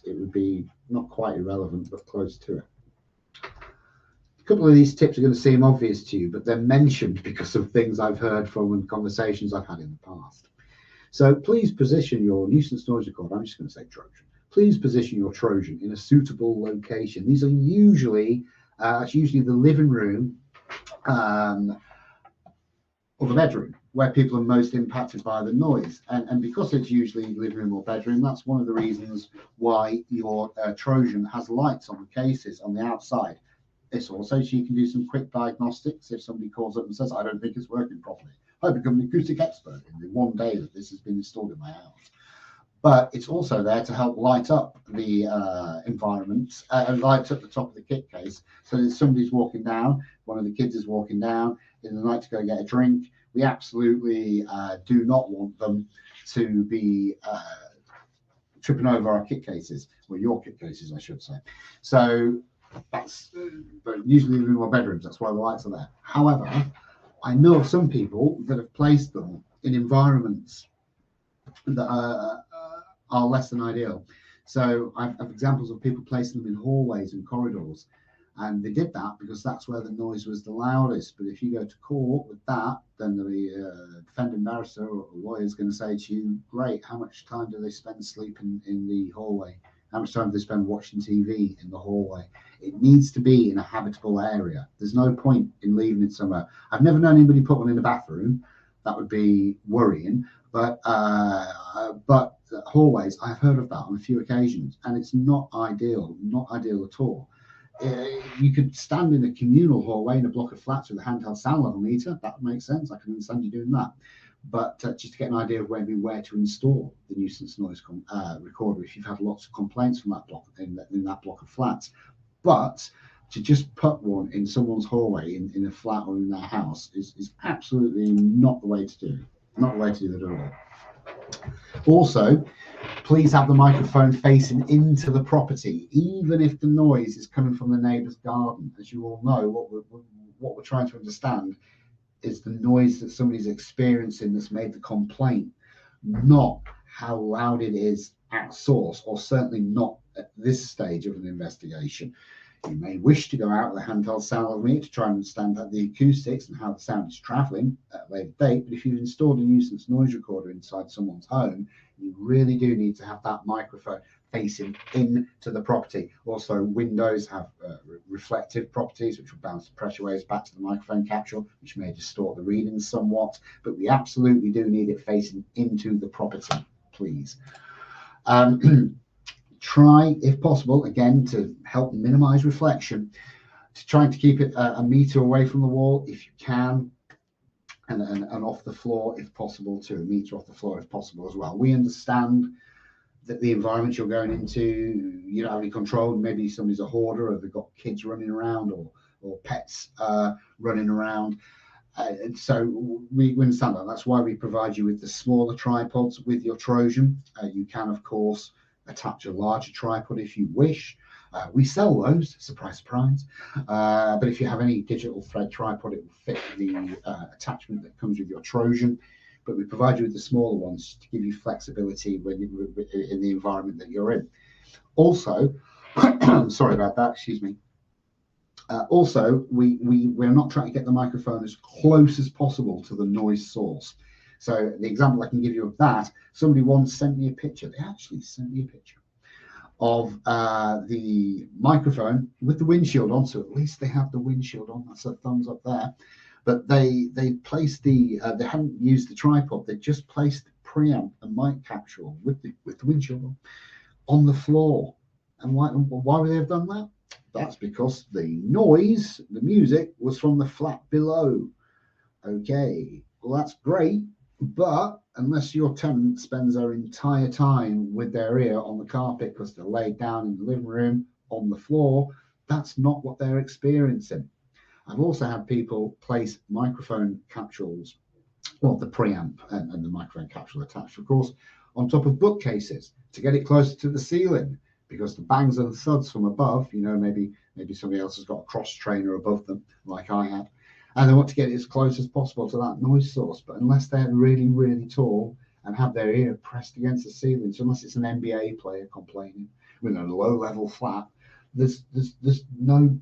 would be not quite irrelevant, but close to it. A couple of these tips are going to seem obvious to you, but they're mentioned because of things I've heard from and conversations I've had in the past. So please position your nuisance noise recorder. I'm just going to say Trojan. Please position your Trojan in a suitable location. These are usually the living room or the bedroom, where people are most impacted by the noise. And because it's usually living room or bedroom, that's one of the reasons why your Trojan has lights on the cases on the outside. It's also so you can do some quick diagnostics if somebody calls up and says, I don't think it's working properly. I become an acoustic expert in the one day that this has been installed in my house. But it's also there to help light up the environment, light up the top of the kit case. So that if somebody's walking down, one of the kids is walking down in the night to go get a drink, we absolutely do not want them to be tripping over our kit cases, or your kit cases, I should say. So that's usually in our bedrooms. That's why the lights are there. However, I know of some people that have placed them in environments that are less than ideal. So I have examples of people placing them in hallways and corridors, and they did that because that's where the noise was the loudest. But if you go to court with that, then the defending barrister or lawyer is going to say to you, great, how much time do they spend sleeping in the hallway? How much time do they spend watching TV in the hallway? It needs to be in a habitable area. There's no point in leaving it somewhere. I've never known anybody put one in a bathroom. That would be worrying. But hallways, I've heard of that on a few occasions, and it's not ideal at all. You could stand in a communal hallway in a block of flats with a handheld sound level meter. That would make sense. I can understand you doing that. But just to get an idea of where to install the nuisance noise recorder if you've had lots of complaints from that block in that block of flats. But to just put one in someone's hallway in a flat or in their house is absolutely not the way to do it. Not the way to do it at all. Also, please have the microphone facing into the property, even if the noise is coming from the neighbour's garden. As you all know, what we're trying to understand is the noise that somebody's experiencing that's made the complaint, not how loud it is at source, or certainly not at this stage of an investigation. You may wish to go out with a handheld sound level meter to try and understand the acoustics and how the sound is travelling at a later date, but if you've installed a nuisance noise recorder inside someone's home, you really do need to have that microphone facing into the property. Also, windows have reflective properties, which will bounce the pressure waves back to the microphone capsule, which may distort the readings somewhat, but we absolutely do need it facing into the property, please. Try, if possible, again, to help minimize reflection, to try to keep it a meter away from the wall if you can, and off the floor if possible too, a meter off the floor if possible as well. We understand the environment you're going into, you don't have any control. Maybe somebody's a hoarder, or they've got kids running around, or pets running around. And so we understand that. That's why we provide you with the smaller tripods with your Trojan. You can, of course, attach a larger tripod if you wish. We sell those, surprise, surprise. But if you have any digital thread tripod, it will fit the attachment that comes with your Trojan. But we provide you with the smaller ones to give you flexibility when in the environment that you're in. Also, sorry about that, excuse me. Also, we're not trying to get the microphone as close as possible to the noise source. So the example I can give you of that, somebody once sent me a picture. They actually sent me a picture of the microphone with the windshield on. So at least they have the windshield on. That's a thumbs up there. But they placed they hadn't used the tripod. They just placed the preamp and mic capsule with the windshield on the floor. And why would they have done that? That's because the noise, the music, was from the flat below. Okay, well, that's great, but unless your tenant spends their entire time with their ear on the carpet because they're laid down in the living room on the floor, that's not what they're experiencing. I've also had people place microphone capsules, well, the preamp and the microphone capsule attached, of course, on top of bookcases to get it closer to the ceiling, because the bangs and thuds from above, maybe somebody else has got a cross trainer above them, like I had, and they want to get it as close as possible to that noise source. But unless they're really, really tall and have their ear pressed against the ceiling, so unless it's an NBA player complaining with a low-level flat, there's no.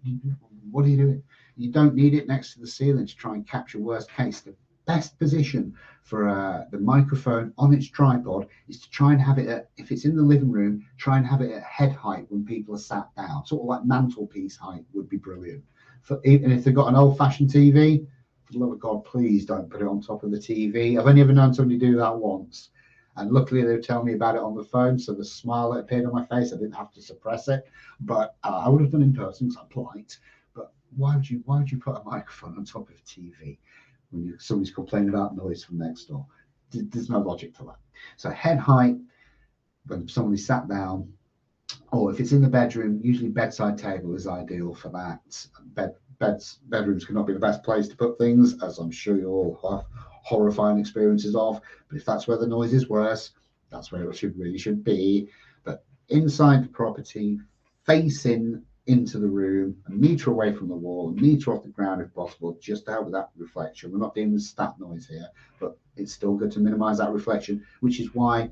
What are you doing? You don't need it next to the ceiling to try and capture worst case. The best position for the microphone on its tripod is to try and have it at, if it's in the living room, try and have it at head height when people are sat down, sort of like mantelpiece height would be brilliant. And if they've got an old-fashioned TV, for the love of God, please don't put it on top of the TV. I've only ever known somebody do that once, and luckily they were telling me about it on the phone, so the smile that appeared on my face, I didn't have to suppress it. But I would have done in person because I'm polite. But why would you put a microphone on top of a TV when somebody's complaining about noise from next door? There's no logic to that. So head height when somebody sat down, or if it's in the bedroom, usually bedside table is ideal for that. Bedrooms cannot be the best place to put things, as I'm sure you all have horrifying experiences of. But if that's where the noise is worse, that's where it really should be. But inside the property, facing into the room, a metre away from the wall, a metre off the ground if possible, just to help with that reflection. We're not dealing with stat noise here, but it's still good to minimise that reflection, which is why,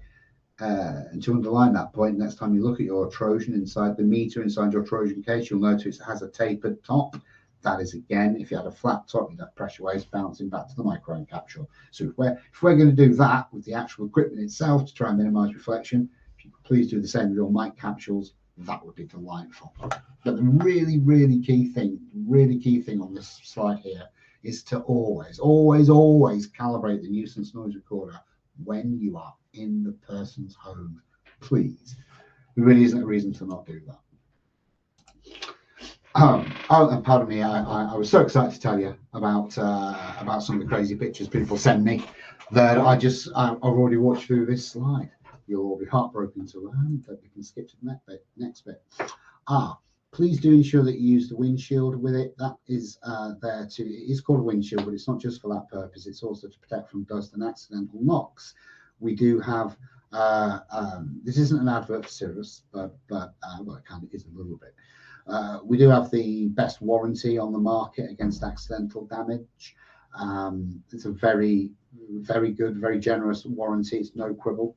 and to underline that point, next time you look at your Trojan inside the meter, inside your Trojan case, you'll notice it has a tapered top. That is, again, if you had a flat top, you'd have pressure waves bouncing back to the microphone capsule. So if we're going to do that with the actual equipment itself to try and minimise reflection, if you could please do the same with your mic capsules, that would be delightful. But the really, really key thing on this slide here is to always calibrate the nuisance noise recorder when you are in the person's home. Please. There really isn't a reason to not do that. And pardon me, I was so excited to tell you about some of the crazy pictures people send me that I've already watched through this slide. You'll all be heartbroken to learn that we can skip to the next bit. Please do ensure that you use the windshield with it. That is there to, it is called a windshield, but it's not just for that purpose. It's also to protect from dust and accidental knocks. We do have, this isn't an advert for Cirrus, but well, it kind of is a little bit. We do have the best warranty on the market against accidental damage. It's a very, very good, very generous warranty. It's no quibble.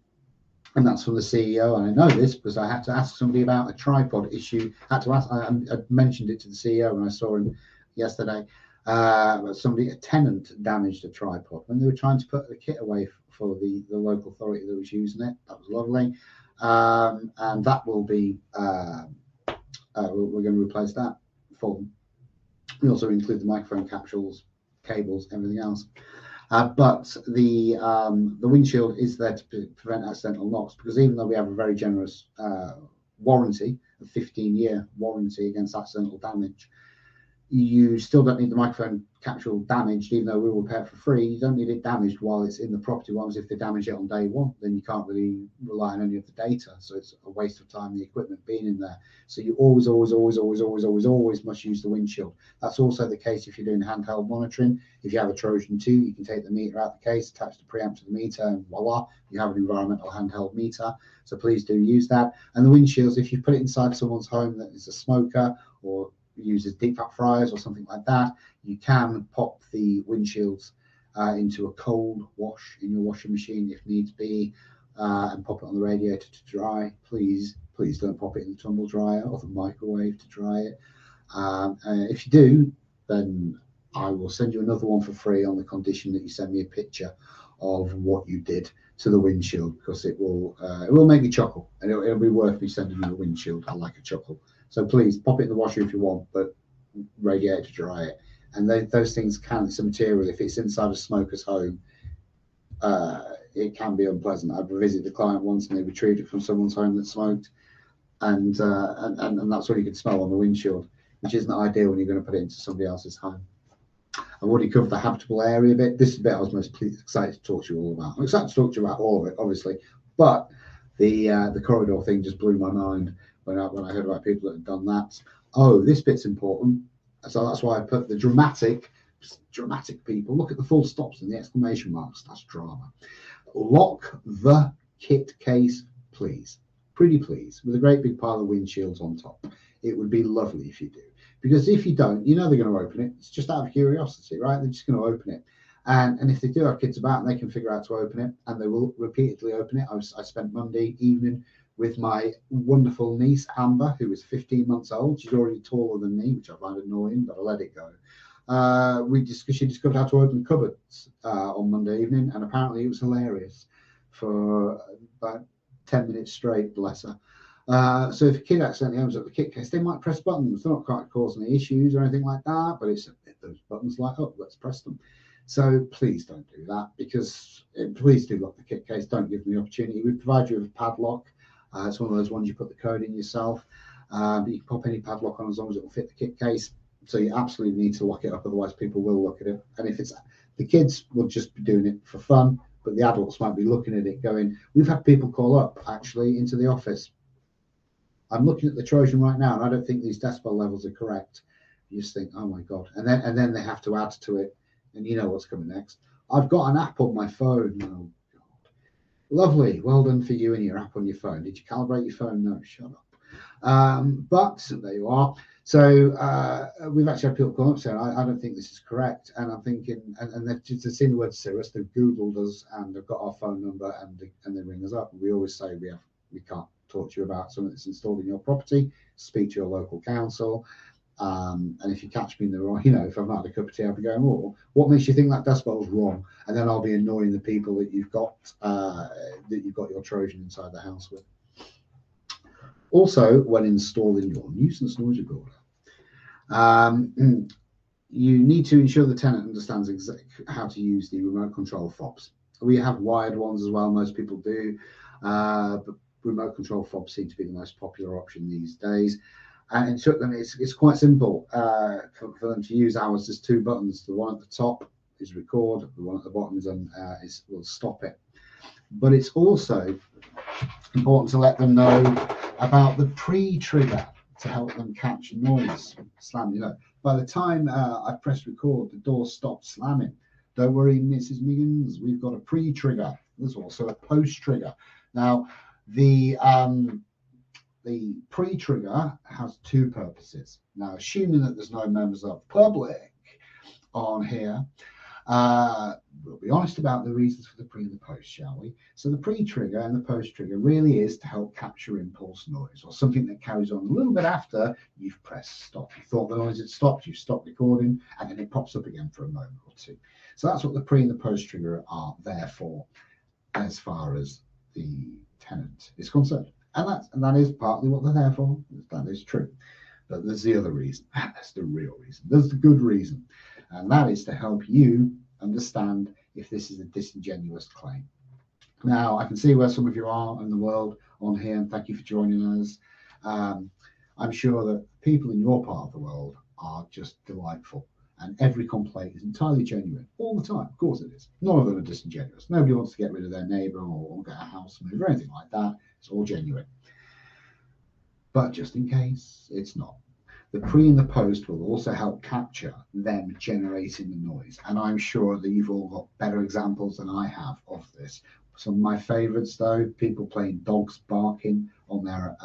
And that's from the CEO. And I know this because I had to ask somebody about a tripod issue. I mentioned it to the CEO when I saw him yesterday. A tenant damaged a tripod when they were trying to put the kit away for the local authority that was using it. That was lovely. And that will be, we're going to replace that for them. We also include the microphone capsules, cables, everything else. But the windshield is there to prevent accidental knocks, because even though we have a very generous warranty, a 15-year warranty against accidental damage, you still don't need the microphone capsule damaged, even though we will pay it for free. You don't need it damaged while it's in the property. Ones, if they damage it on day one, then you can't really rely on any of the data. So it's a waste of time, the equipment being in there. So you always must use the windshield. That's also the case if you're doing handheld monitoring. If you have a Trojan 2, you can take the meter out of the case, attach the preamp to the meter, and voila, you have an environmental handheld meter. So please do use that. And the windshields, if you put it inside someone's home that is a smoker or uses deep fat fryers or something like that, you can pop the windshields into a cold wash in your washing machine if needs be, and pop it on the radiator to dry. Please don't pop it in the tumble dryer or the microwave to dry it. If you do, then I will send you another one for free on the condition that you send me a picture of what you did to the windshield, because it will make me chuckle, and it'll be worth me sending you a windshield. I like a chuckle. So please pop it in the washer if you want, but radiator to dry it. And those things it's a material. If it's inside a smoker's home, it can be unpleasant. I've visited a client once and they retrieved it from someone's home that smoked, and that's what you can smell on the windshield, which isn't ideal when you're going to put it into somebody else's home. I've already covered the habitable area bit. This is the bit I was most excited to talk to you all about. I'm excited to talk to you about all of it, obviously, but the corridor thing just blew my mind when I heard about people that had done that. Oh, this bit's important. So that's why I put the dramatic people. Look at the full stops and the exclamation marks. That's drama. Lock the kit case, please. Pretty please, with a great big pile of windshields on top. It would be lovely if you do. Because if you don't, you know they're going to open it. It's just out of curiosity, right? They're just going to open it. And if they do have kids about and they can figure out to open it, and they will repeatedly open it. I spent Monday evening with my wonderful niece, Amber, who is 15 months old. She's already taller than me, which I find annoying, but I let it go. She discovered how to open cupboards on Monday evening, and apparently it was hilarious for about 10 minutes straight, bless her. So if a kid accidentally opens up the kit case, they might press buttons. They're not quite causing any issues or anything like that, but it's those buttons light up, let's press them. So please don't do that, because please do lock the kit case. Don't give them the opportunity. We provide you with a padlock. It's one of those ones you put the code in yourself, but you can pop any padlock on as long as it will fit the kit case. So you absolutely need to lock it up, otherwise people will look at it. And if it's the kids will just be doing it for fun, but the adults might be looking at it going, we've had people call up actually into the office. I'm looking at the Trojan right now and I don't think these decibel levels are correct. You just think, oh my God. And then they have to add to it, and you know what's coming next. I've got an app on my phone. Oh God. Lovely. Well done for you and your app on your phone. Did you calibrate your phone? No, shut up. But there you are. So we've actually had people call up saying, I don't think this is correct. And I'm thinking, and they've just seen the word Cirrus, they've Googled us and they've got our phone number and they ring us up. And we always say we can't talk to you about something that's installed in your property. Speak to your local council. And if you catch me in the wrong, if I've not had a cup of tea, I'll be going, oh, what makes you think that decibel is wrong? And then I'll be annoying the people that you've got your Trojan inside the house with. Also, when installing your nuisance noise recorder, you need to ensure the tenant understands exactly how to use the remote control fobs. We have wired ones as well, most people do, but remote control fobs seem to be the most popular option these days. And instruct them, it's quite simple for them to use ours. There's two buttons. The one at the top is record, the one at the bottom will stop it. But it's also important to let them know about the pre-trigger to help them catch noise slam. By the time I pressed record, the door stopped slamming. Don't worry, Mrs. Miggins, we've got a pre-trigger. There's also a post-trigger. Now, the pre-trigger has two purposes. Now, assuming that there's no members of the public on here, we'll be honest about the reasons for the pre and the post, shall we? So the pre-trigger and the post-trigger really is to help capture impulse noise, or something that carries on a little bit after you've pressed stop. You thought the noise had stopped, you've stopped recording, and then it pops up again for a moment or two. So that's what the pre and the post-trigger are there for, as far as the tenant is concerned. And that is partly what they're there for. That is true. But there's the other reason. That's the real reason. There's the good reason. And that is to help you understand if this is a disingenuous claim. Now, I can see where some of you are in the world on here, and thank you for joining us. I'm sure that people in your part of the world are just delightful. And every complaint is entirely genuine all the time. Of course it is. None of them are disingenuous. Nobody wants to get rid of their neighbour or get a house moved or anything like that. It's all genuine. But just in case it's not, the pre and the post will also help capture them generating the noise. And I'm sure that you've all got better examples than I have of this. Some of my favourites, though, people playing dogs barking on their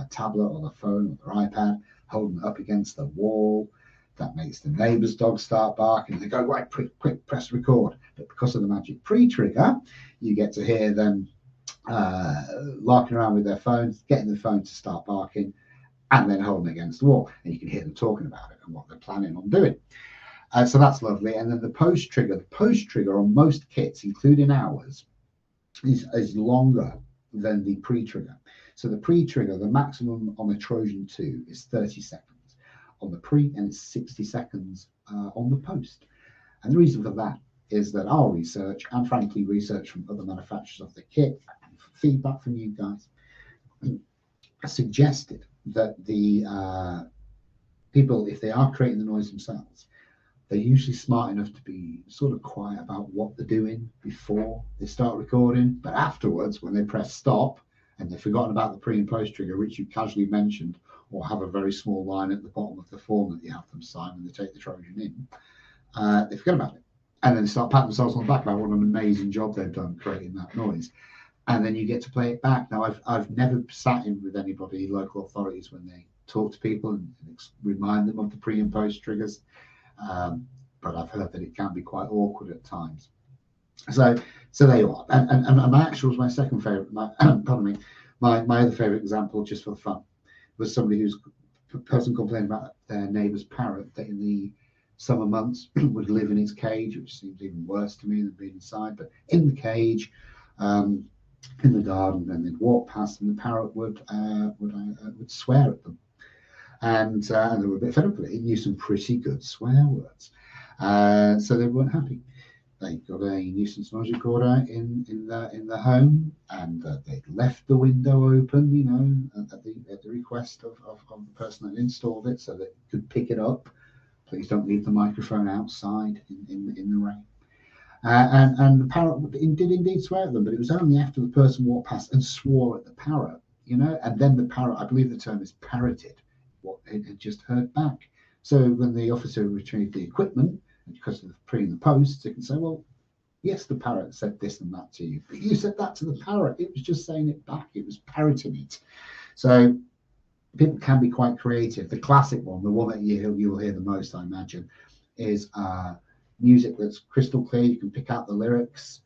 tablet or their phone or their iPad, holding it up against the wall. That makes the neighbour's dog start barking. They go, right, quick, press record. But because of the magic pre-trigger, you get to hear them larking around with their phones, getting the phone to start barking, and then holding it against the wall. And you can hear them talking about it and what they're planning on doing. So that's lovely. And then the post trigger on most kits, including ours, is longer than the pre-trigger. So the pre-trigger, the maximum on the Trojan 2 is 30 seconds on the pre, and it's 60 seconds on the post. And the reason for that is that our research, and frankly research from other manufacturers of the kit, and feedback from you guys, suggested that the people, if they are creating the noise themselves, they're usually smart enough to be sort of quiet about what they're doing before they start recording. But afterwards, when they press stop and they've forgotten about the pre and post trigger, which you casually mentioned, or have a very small line at the bottom of the form that you have them sign when they take the Trojan in, they forget about it. And then they start patting themselves on the back about what an amazing job they've done creating that noise. And then you get to play it back. Now, I've never sat in with anybody, local authorities, when they talk to people and remind them of the pre and post triggers. But I've heard that it can be quite awkward at times. So there you are. And my actual was my second favourite. Pardon me. My other favourite example, just for fun, was somebody person complaining about their neighbour's parrot that in the summer months would live in its cage, which seems even worse to me than being inside. But in the cage, in the garden, and they'd walk past, and the parrot would swear at them. And they were a bit fed up with it. It knew some pretty good swear words. So they weren't happy. They got a nuisance noise recorder in the home, and they'd left the window open, you know, at the request of the person that installed it, so that it could pick it up. Please don't leave the microphone outside in the rain. And the parrot did indeed swear at them, but it was only after the person walked past and swore at the parrot, you know, and then the parrot, I believe the term is parroted what it had just heard back. So when the officer retrieved the equipment, because of the pre and the post, they can say, well, yes, the parrot said this and that to you, but you said that to the parrot. It was just saying it back. It was parroting it. So people can be quite creative. The classic one, the one that you'll hear the most, I imagine, is music that's crystal clear. You can pick out the lyrics,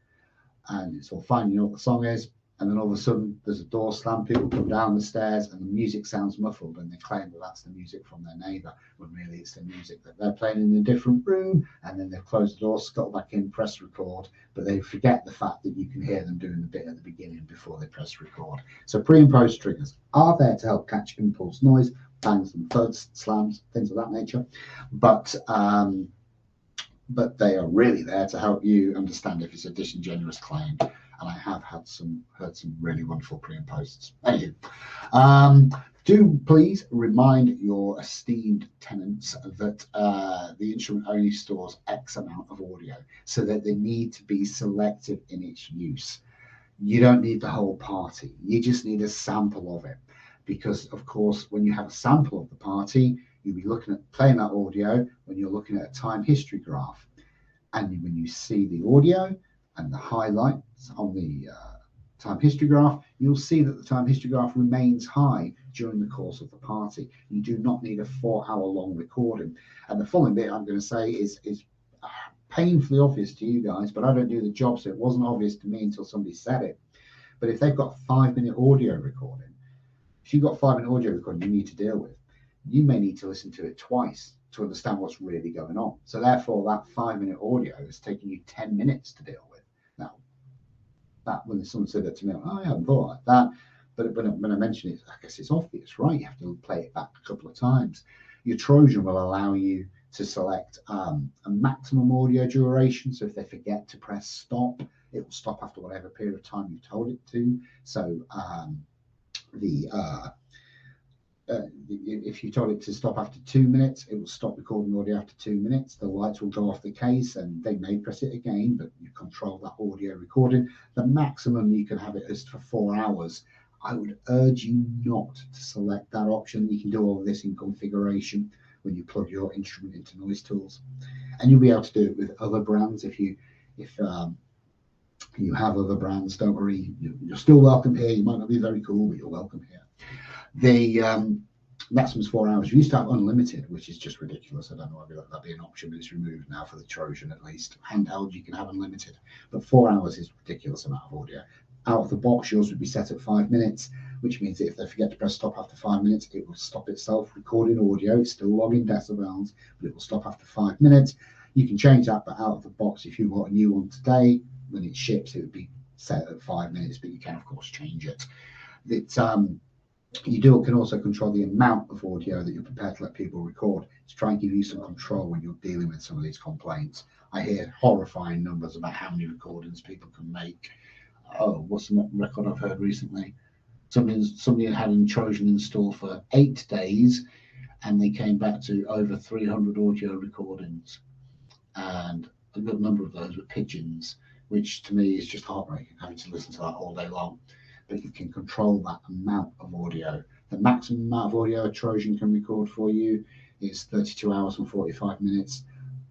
and it's all fine. You know what the song is. And then all of a sudden, there's a door slam. People come down the stairs, and the music sounds muffled, and they claim that that's the music from their neighbour, when really it's the music that they're playing in a different room. And then they've closed the door, scuttle back in, press record, but they forget the fact that you can hear them doing the bit at the beginning before they press record. So pre and post triggers are there to help catch impulse noise, bangs and thuds, slams, things of that nature. But they are really there to help you understand if it's a disingenuous claim. And I have heard some really wonderful pre and posts. Anywho, do please remind your esteemed tenants that the instrument only stores X amount of audio, so that they need to be selective in its use. You don't need the whole party. You just need a sample of it, because of course, when you have a sample of the party, you'll be looking at playing that audio when you're looking at a time history graph, and when you see the audio and the highlights on the time history graph, you'll see that the time history graph remains high during the course of the party. You do not need a 4-hour-long recording. And the following bit I'm going to say is painfully obvious to you guys, but I don't do the job, so it wasn't obvious to me until somebody said it. But if they've got a 5-minute audio recording, if you've got a 5-minute audio recording you need to deal with, you may need to listen to it twice to understand what's really going on. So therefore, that 5-minute audio is taking you 10 minutes to deal with. Now, that when someone said that to me, I hadn't thought like that. But when I mention it, I guess it's obvious, right? You have to play it back a couple of times. Your Trojan will allow you to select a maximum audio duration. So if they forget to press stop, it will stop after whatever period of time you told it to. So if you told it to stop after 2 minutes, it will stop recording audio after 2 minutes. The lights will go off the case and they may press it again, but you control that audio recording. The maximum you can have it is for 4 hours. I would urge you not to select that option. You can do all of this in configuration when you plug your instrument into Noise Tools, and you'll be able to do it with other brands. If you have other brands, don't worry, you're still welcome here. You might not be very cool, but you're welcome here. The maximum's 4 hours. We used to have unlimited, which is just ridiculous. I don't know why that'd be an option, but it's removed now for the Trojan, at least. Handheld, you can have unlimited, but 4 hours is a ridiculous amount of audio. Out of the box, yours would be set at 5 minutes, which means that if they forget to press stop after 5 minutes, it will stop itself recording audio. It's still logging decibels, but it will stop after 5 minutes. You can change that, but out of the box, if you want a new one today, when it ships, it would be set at 5 minutes, but you can, of course, change it. You can also control the amount of audio that you're prepared to let people record to try and give you some control when you're dealing with some of these complaints. I hear horrifying numbers about how many recordings people can make. Oh, what's the record I've heard recently? Somebody had a Trojan installed for 8 days, and they came back to over 300 audio recordings, and a good number of those were pigeons, which to me is just heartbreaking, having to listen to that all day long. But you can control that amount of audio. The maximum amount of audio a Trojan can record for you is 32 hours and 45 minutes.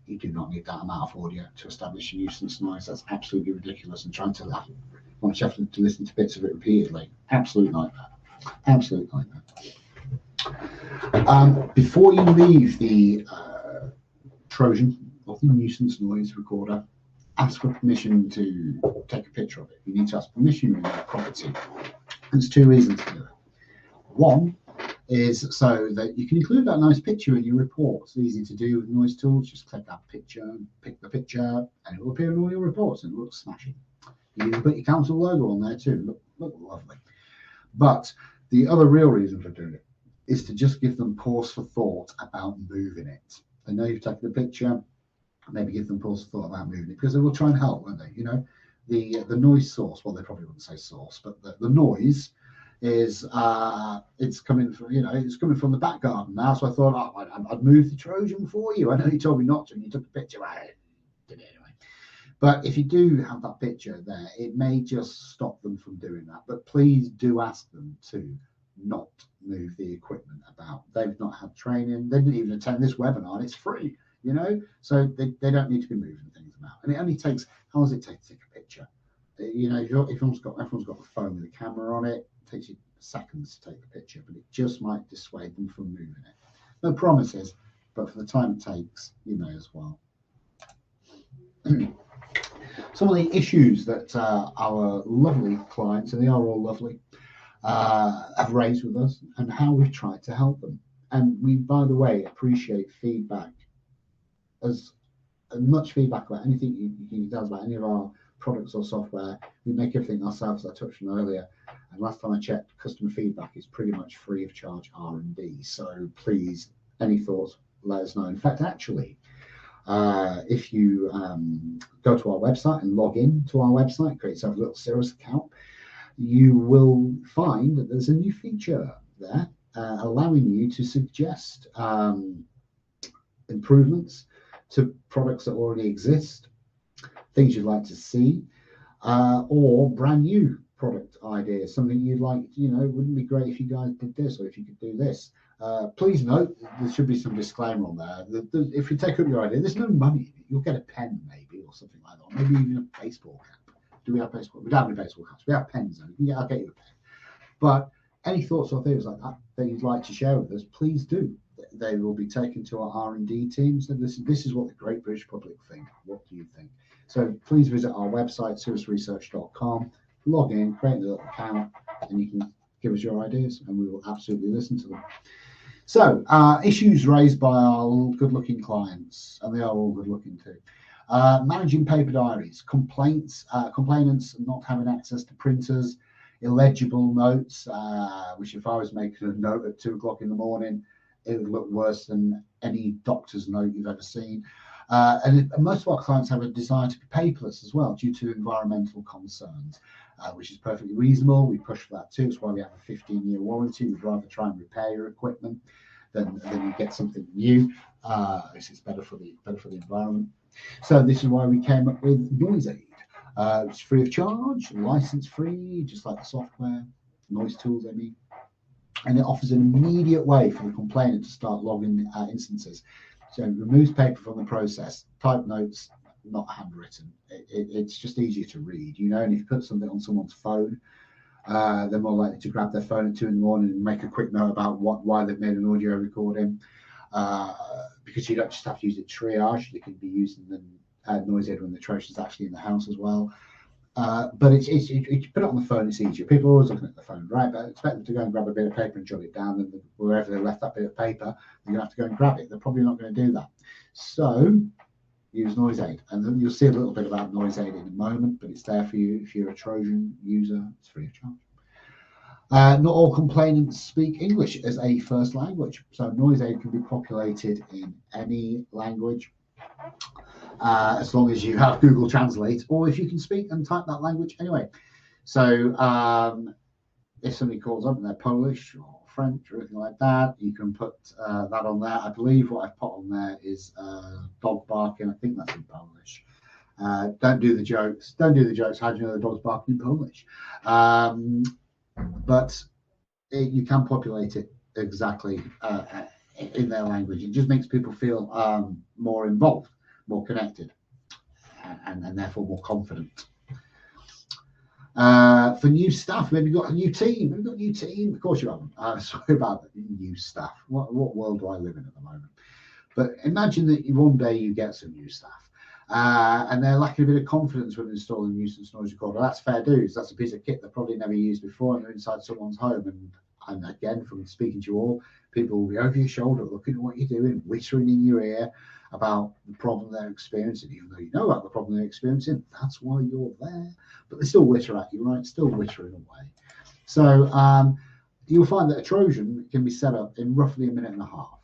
You do not need that amount of audio to establish a nuisance noise. That's absolutely ridiculous. And trying to once you have to listen to bits of it repeatedly, absolute nightmare. Absolute nightmare. Before you leave the Trojan or the nuisance noise recorder, ask for permission to take a picture of it. You need to ask permission in your property. There's 2 reasons to do it. One is so that you can include that nice picture in your report. It's easy to do with Noise Tools. Just click that picture, pick the picture, and it will appear in all your reports, and it looks smashing. You can put your council logo on there too. Look lovely. But the other real reason for doing it is to just give them pause for thought about moving it. They know you've taken a picture. Maybe give them pause for thought about moving it, because they will try and help, won't they? You know, the noise source. Well, they probably wouldn't say source, but the noise is it's coming from it's coming from the back garden now. So I thought I'd move the Trojan for you. I know you told me not to, and you took the picture. I did it anyway. But if you do have that picture there, it may just stop them from doing that. But please do ask them to not move the equipment about. They've not had training. They didn't even attend this webinar. It's free. So they don't need to be moving things about. And it only takes, how long does it take to take a picture? If everyone's got the phone with a camera on it, it takes you seconds to take the picture, but it just might dissuade them from moving it. No promises, but for the time it takes, you may as well. Some of the issues that our lovely clients, and they are all lovely, have raised with us, and how we've tried to help them. And we, by the way, appreciate feedback. As much feedback about anything you can tell us about any of our products or software. We make everything ourselves, as I touched on earlier. And last time I checked, customer feedback is pretty much free of charge R&D. So please, any thoughts, let us know. In fact, actually, if you go to our website and log in to our website, create yourself a little Cirrus account, you will find that there's a new feature there allowing you to suggest improvements to products that already exist, things you'd like to see, or brand new product ideas, something you'd like, wouldn't it be great if you guys did this, or if you could do this. Please note, there should be some disclaimer on there. If you take up your idea, there's no money in it. You'll get a pen maybe, or something like that, or maybe even a baseball cap. Do we have baseball? We don't have any baseball caps. We have pens though. I'll get you a pen. But any thoughts or things like that you'd like to share with us, please do. They will be taken to our R&D teams. And this is what the great British public think. What do you think? So please visit our website, cirrusresearch.com, log in, create a little account, and you can give us your ideas, and we will absolutely listen to them. So issues raised by our good-looking clients, and they are all good-looking too. Managing paper diaries, complainants not having access to printers, illegible notes, which if I was making a note at 2 o'clock in the morning, it would look worse than any doctor's note you've ever seen. And most of our clients have a desire to be paperless as well due to environmental concerns. which is perfectly reasonable. We push for that too. It's why we have a 15-year warranty. We'd rather try and repair your equipment than you get something new. It's better for the environment. So this is why we came up with Noise Aid. It's free of charge, license free, just like the software, Noise Tools, I mean. And it offers an immediate way for the complainant to start logging instances. So it removes paper from the process, type notes, not handwritten. It's just easier to read, you know. And if you put something on someone's phone, they're more likely to grab their phone at 2 in the morning and make a quick note about why they've made an audio recording. Because you don't just have to use it triage, you can be using the Noise Aid when the Trojan is actually in the house as well. But you put it on the phone, it's easier. People are always looking at the phone, right? But expect them to go and grab a bit of paper and jot it down, and wherever they left that bit of paper, they're going to have to go and grab it. They're probably not going to do that. So use Noise Aid, and then you'll see a little bit about Noise Aid in a moment, but it's there for you if you're a Trojan user. It's free of charge. Not all complainants speak English as a first language, so Noise Aid can be populated in any language. As long as you have Google Translate, or if you can speak and type that language anyway. So if somebody calls up and they're Polish or French or anything like that, you can put that on there. I believe what I've put on there is dog barking. I think that's in Polish. Don't do the jokes. Don't do the jokes. How do you know the dog's barking in Polish? But you can populate it exactly in their language. It just makes people feel more involved, more connected, and therefore more confident. For new staff, maybe you've got a new team. Have you got a new team? Of course you haven't. Sorry about new staff. What world do I live in at the moment? But imagine that one day you get some new staff, and they're lacking a bit of confidence when installing a nuisance noise recorder. That's fair dues. That's a piece of kit they've probably never used before, and they're inside someone's home. And again, from speaking to you all, people will be over your shoulder, looking at what you're doing, whispering in your ear about the problem they're experiencing, even though you know about the problem they're experiencing. That's why you're there. But they still witter at you, right? Still wittering away. So you'll find that a Trojan can be set up in roughly a minute and a half.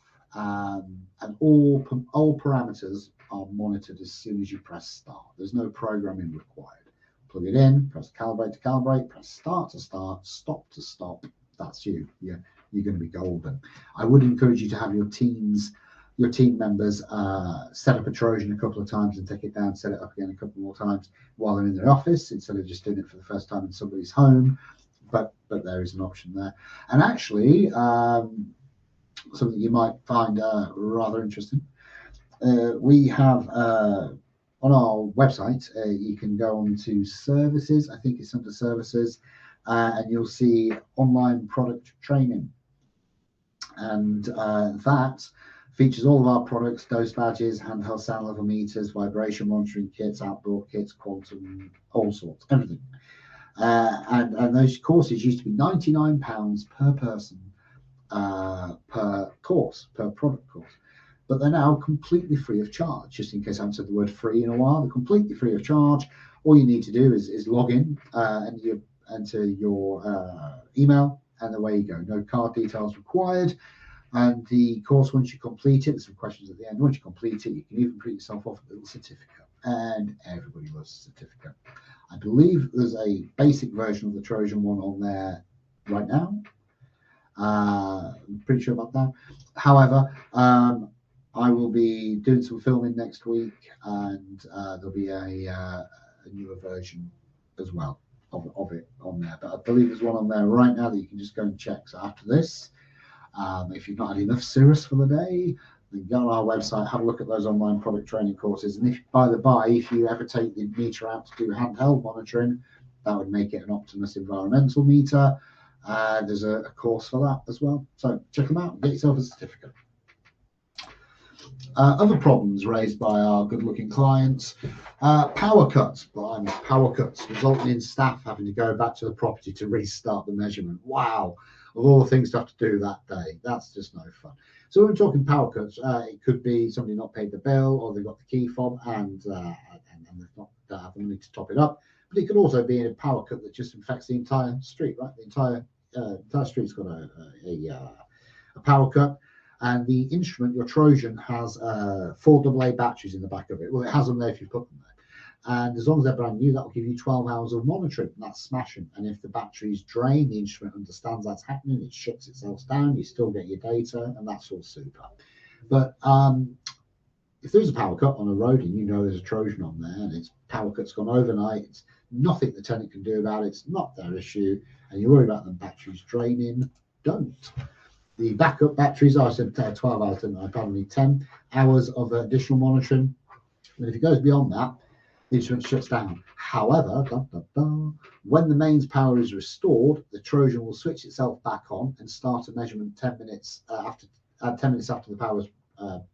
And all parameters are monitored as soon as you press start. There's no programming required. Plug it in, press calibrate to calibrate, press start to start, stop to stop. That's you. You're going to be golden. I would encourage you to have your team members set up a Trojan a couple of times and take it down, set it up again a couple more times while they're in their office, instead of just doing it for the first time in somebody's home. But there is an option there. And actually, something you might find rather interesting, we have on our website, you can go on to services. I think it's under services, and you'll see online product training. And that features all of our products: dose badges, handheld sound level meters, vibration monitoring kits, outdoor kits, quantum, all sorts, everything. And those courses used to be £99 per person per course, per product course. But they're now completely free of charge. Just in case I haven't said the word free in a while, they're completely free of charge. All you need to do is log in and you enter your email, and away you go. No card details required. And the course, once you complete it, there's some questions at the end. Once you complete it, you can even print yourself off a little certificate. And everybody loves a certificate. I believe there's a basic version of the Trojan one on there right now. I'm pretty sure about that. However, I will be doing some filming next week, and there'll be a newer version as well of it on there. But I believe there's one on there right now that you can just go and check. So after this, if you've not had enough Cirrus for the day, then go on our website, have a look at those online product training courses. And if, by the by, if you ever take the meter out to do handheld monitoring, that would make it an Optimus environmental meter. There's a course for that as well. So check them out and get yourself a certificate. Other problems raised by our good-looking clients: power cuts, resulting in staff having to go back to the property to restart the measurement. Wow, of all the things to have to do that day, that's just no fun. So when we're talking power cuts, it could be somebody not paid the bill, or they've got the key fob and they've not have the money to top it up. But it could also be a power cut that just affects the entire street, right? The entire street's got a power cut. And the instrument, your Trojan, has 4 AA batteries in the back of it. Well, it has them there if you put them And as long as they're brand new, that will give you 12 hours of monitoring. That's smashing. And if the batteries drain, the instrument understands that's happening, it shuts itself down, you still get your data, and that's all super. But if there's a power cut on a road and you know there's a Trojan on there and its power cut's gone overnight, it's nothing the tenant can do about it, it's not their issue, and you worry about the batteries draining, don't. The backup batteries, I said 12 hours, didn't I? Probably 10 hours of additional monitoring. And if it goes beyond that, the instrument shuts down. However, when the mains power is restored, the Trojan will switch itself back on and start a measurement 10 minutes after the power is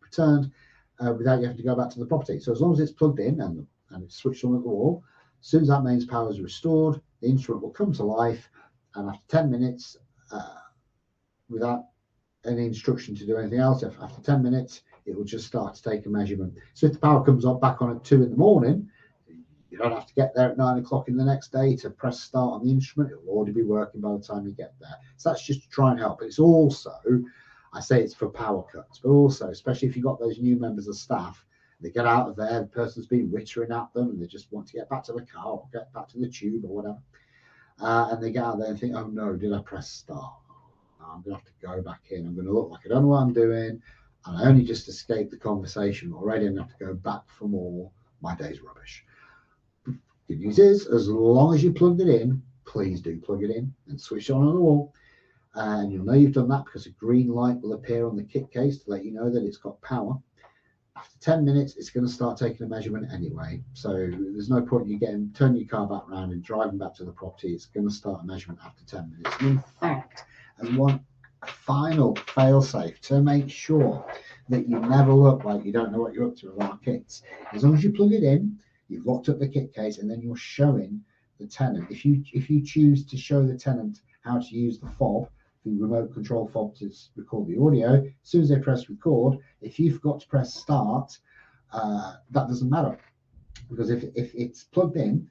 returned, without you having to go back to the property. So as long as it's plugged in and it's switched on at the wall, as soon as that mains power is restored, the instrument will come to life, and after 10 minutes, without any instruction to do anything else, after 10 minutes, it will just start to take a measurement. So if the power comes up back on at 2 in the morning, you don't have to get there at 9 o'clock in the next day to press start on the instrument. It will already be working by the time you get there. So that's just to try and help. It's also, I say it's for power cuts, but also, especially if you've got those new members of staff, they get out of there, the person's been wittering at them, and they just want to get back to the car or get back to the tube or whatever. And they get out there and think, oh no, did I press start? I'm going to have to go back in. I'm going to look like I don't know what I'm doing. And I only just escaped the conversation already. I'm going to have to go back for more. My day's rubbish. Good news is, as long as you plugged it in, please do plug it in and switch it on the wall. And you'll know you've done that because a green light will appear on the kit case to let you know that it's got power. After 10 minutes, it's going to start taking a measurement anyway. So there's no point in you turning your car back around and driving back to the property. It's going to start a measurement after 10 minutes. And in fact, as one final fail-safe to make sure that you never look like you don't know what you're up to with our kits, as long as you plug it in, you've locked up the kit case, and then you're showing the tenant. If you choose to show the tenant how to use the fob, the remote control fob to record the audio, as soon as they press record, if you forgot to press start, that doesn't matter, because if it's plugged in,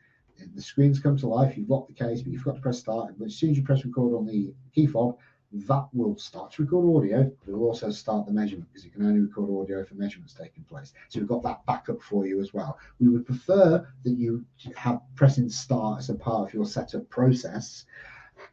the screens come to life, you've locked the case, but you forgot to press start, but as soon as you press record on the key fob, that will start to record audio, but it will also start the measurement, because you can only record audio if a measurement's taking place. So we've got that backup for you as well. We would prefer that you have pressing start as a part of your setup process,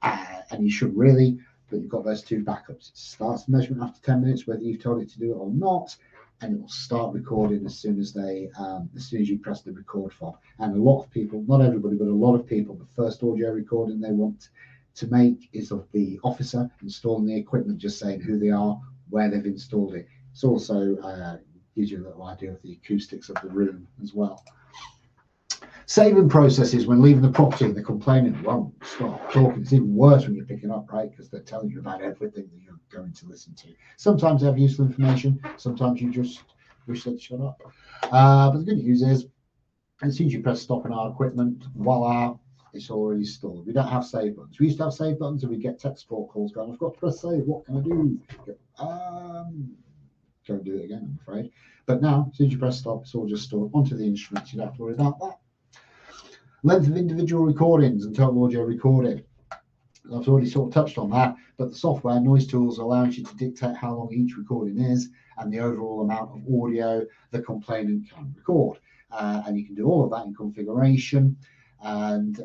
and you should really, but you've got those two backups. It starts the measurement after 10 minutes, whether you've told it to do it or not, and it will start recording as soon as you press the record fob. And a lot of people, not everybody, but a lot of people, the first audio recording they want to make is of the officer installing the equipment, just saying who they are, where they've installed it. It's also gives you a little idea of the acoustics of the room as well. Saving processes when leaving the property, and they're complaining, well, stop talking. It's even worse when you're picking up, right? Because they're telling you about everything that you're going to listen to. Sometimes they have useful information. Sometimes you just wish they'd shut up. But the good news is, as soon as you press stop on our equipment, voila, it's already stored. We don't have save buttons. We used to have save buttons, and we get tech support calls going, I've got to press save. What can I do? Don't do it again, I'm afraid. But now, as soon as you press stop, it's all just stored onto the instruments. You don't have to worry about that. Length of individual recordings and total audio recorded. I've already sort of touched on that, but the software Noise Tools allows you to dictate how long each recording is and the overall amount of audio the complainant can record. And you can do all of that in configuration, and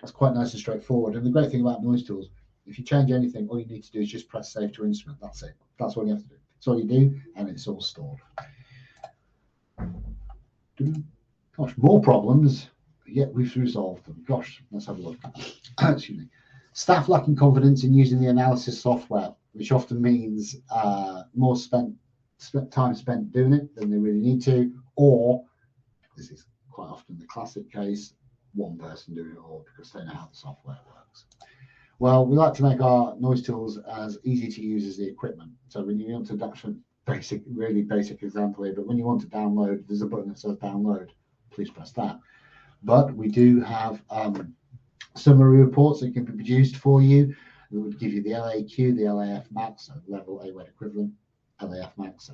it's quite nice and straightforward. And the great thing about Noise Tools, if you change anything, all you need to do is just press save to instrument. That's it. That's all you have to do. That's all you do, and it's all stored. Gosh, more problems. Yet we've resolved them. Gosh, let's have a look. Excuse me. Staff lacking confidence in using the analysis software, which often means more time spent doing it than they really need to, or this is quite often the classic case, one person doing it all because they know how the software works. Well, we like to make our Noise Tools as easy to use as the equipment. So when you want to, that's a really basic example here, but when you want to download, there's a button that says download. Please press that. But we do have summary reports that can be produced for you. We would give you the LAQ, the LAF max, so level A weight equivalent, LAF max,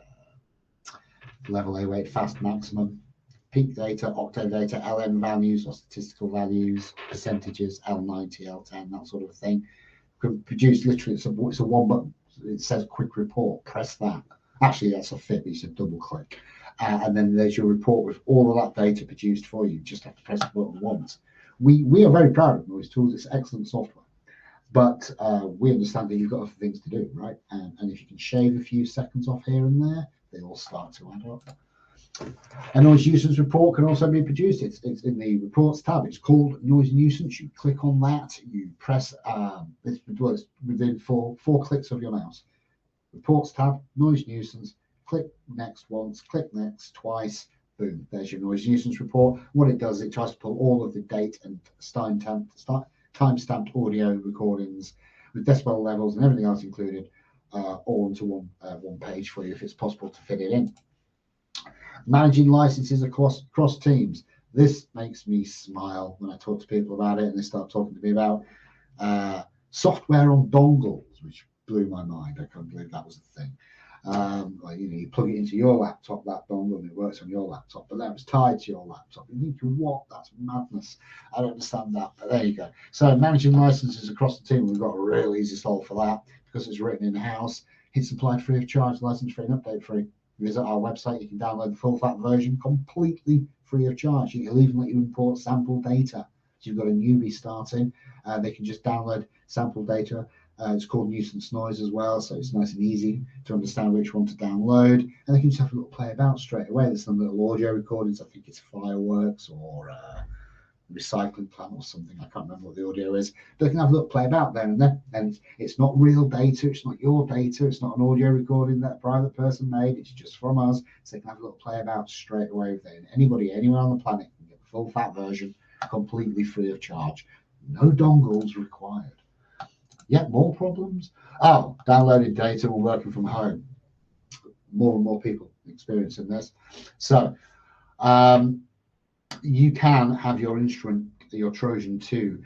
level A weight fast maximum, peak data, octave data, LM values or statistical values, percentages, L90, L10, that sort of thing. Can produce literally, it's a one button. It says quick report, press that. Actually, that's a fit, you should double click. and then there's your report with all of that data produced for you. You just have to press the button once. We are very proud of Noise Tools. It's excellent software, but we understand that you've got other things to do, right? And if you can shave a few seconds off here and there, they all start to add up. A noise nuisance report can also be produced. It's in the reports tab. It's called noise nuisance. You click on that. You press it's within four clicks of your mouse. Reports tab, noise nuisance. Click next once. Click next twice. Boom. There's your noise nuisance report. What it does, it tries to pull all of the date and time-stamped audio recordings with decibel levels and everything else included, all into one page for you if it's possible to fit it in. Managing licenses across teams. This makes me smile when I talk to people about it, and they start talking to me about software on dongles, which blew my mind. I can't believe that was a thing. Like, you plug it into your laptop, that dongle, and it works on your laptop, but that was tied to your laptop. You think, what? That's madness. I don't understand that, but there you go. So managing licenses across the team, we've got a real easy solve for that because it's written in-house. It's supplied free of charge, license free and update free. Visit our website, you can download the full fat version completely free of charge. It'll even let you import sample data. So you've got a newbie starting, they can just download sample data. It's called nuisance noise as well, so it's nice and easy to understand which one to download, and they can just have a little play about straight away. There's some little audio recordings. I think it's fireworks or recycling plant or something. I can't remember what the audio is. But they can have a little play about there and then. And it's not real data. It's not your data. It's not an audio recording that a private person made. It's just from us. So they can have a little play about straight away with it. And anybody, anywhere on the planet can get the full fat version completely free of charge. No dongles required. Yet more problems? Oh, downloading data or working from home. More and more people experiencing this. So, you can have your instrument, your Trojan 2.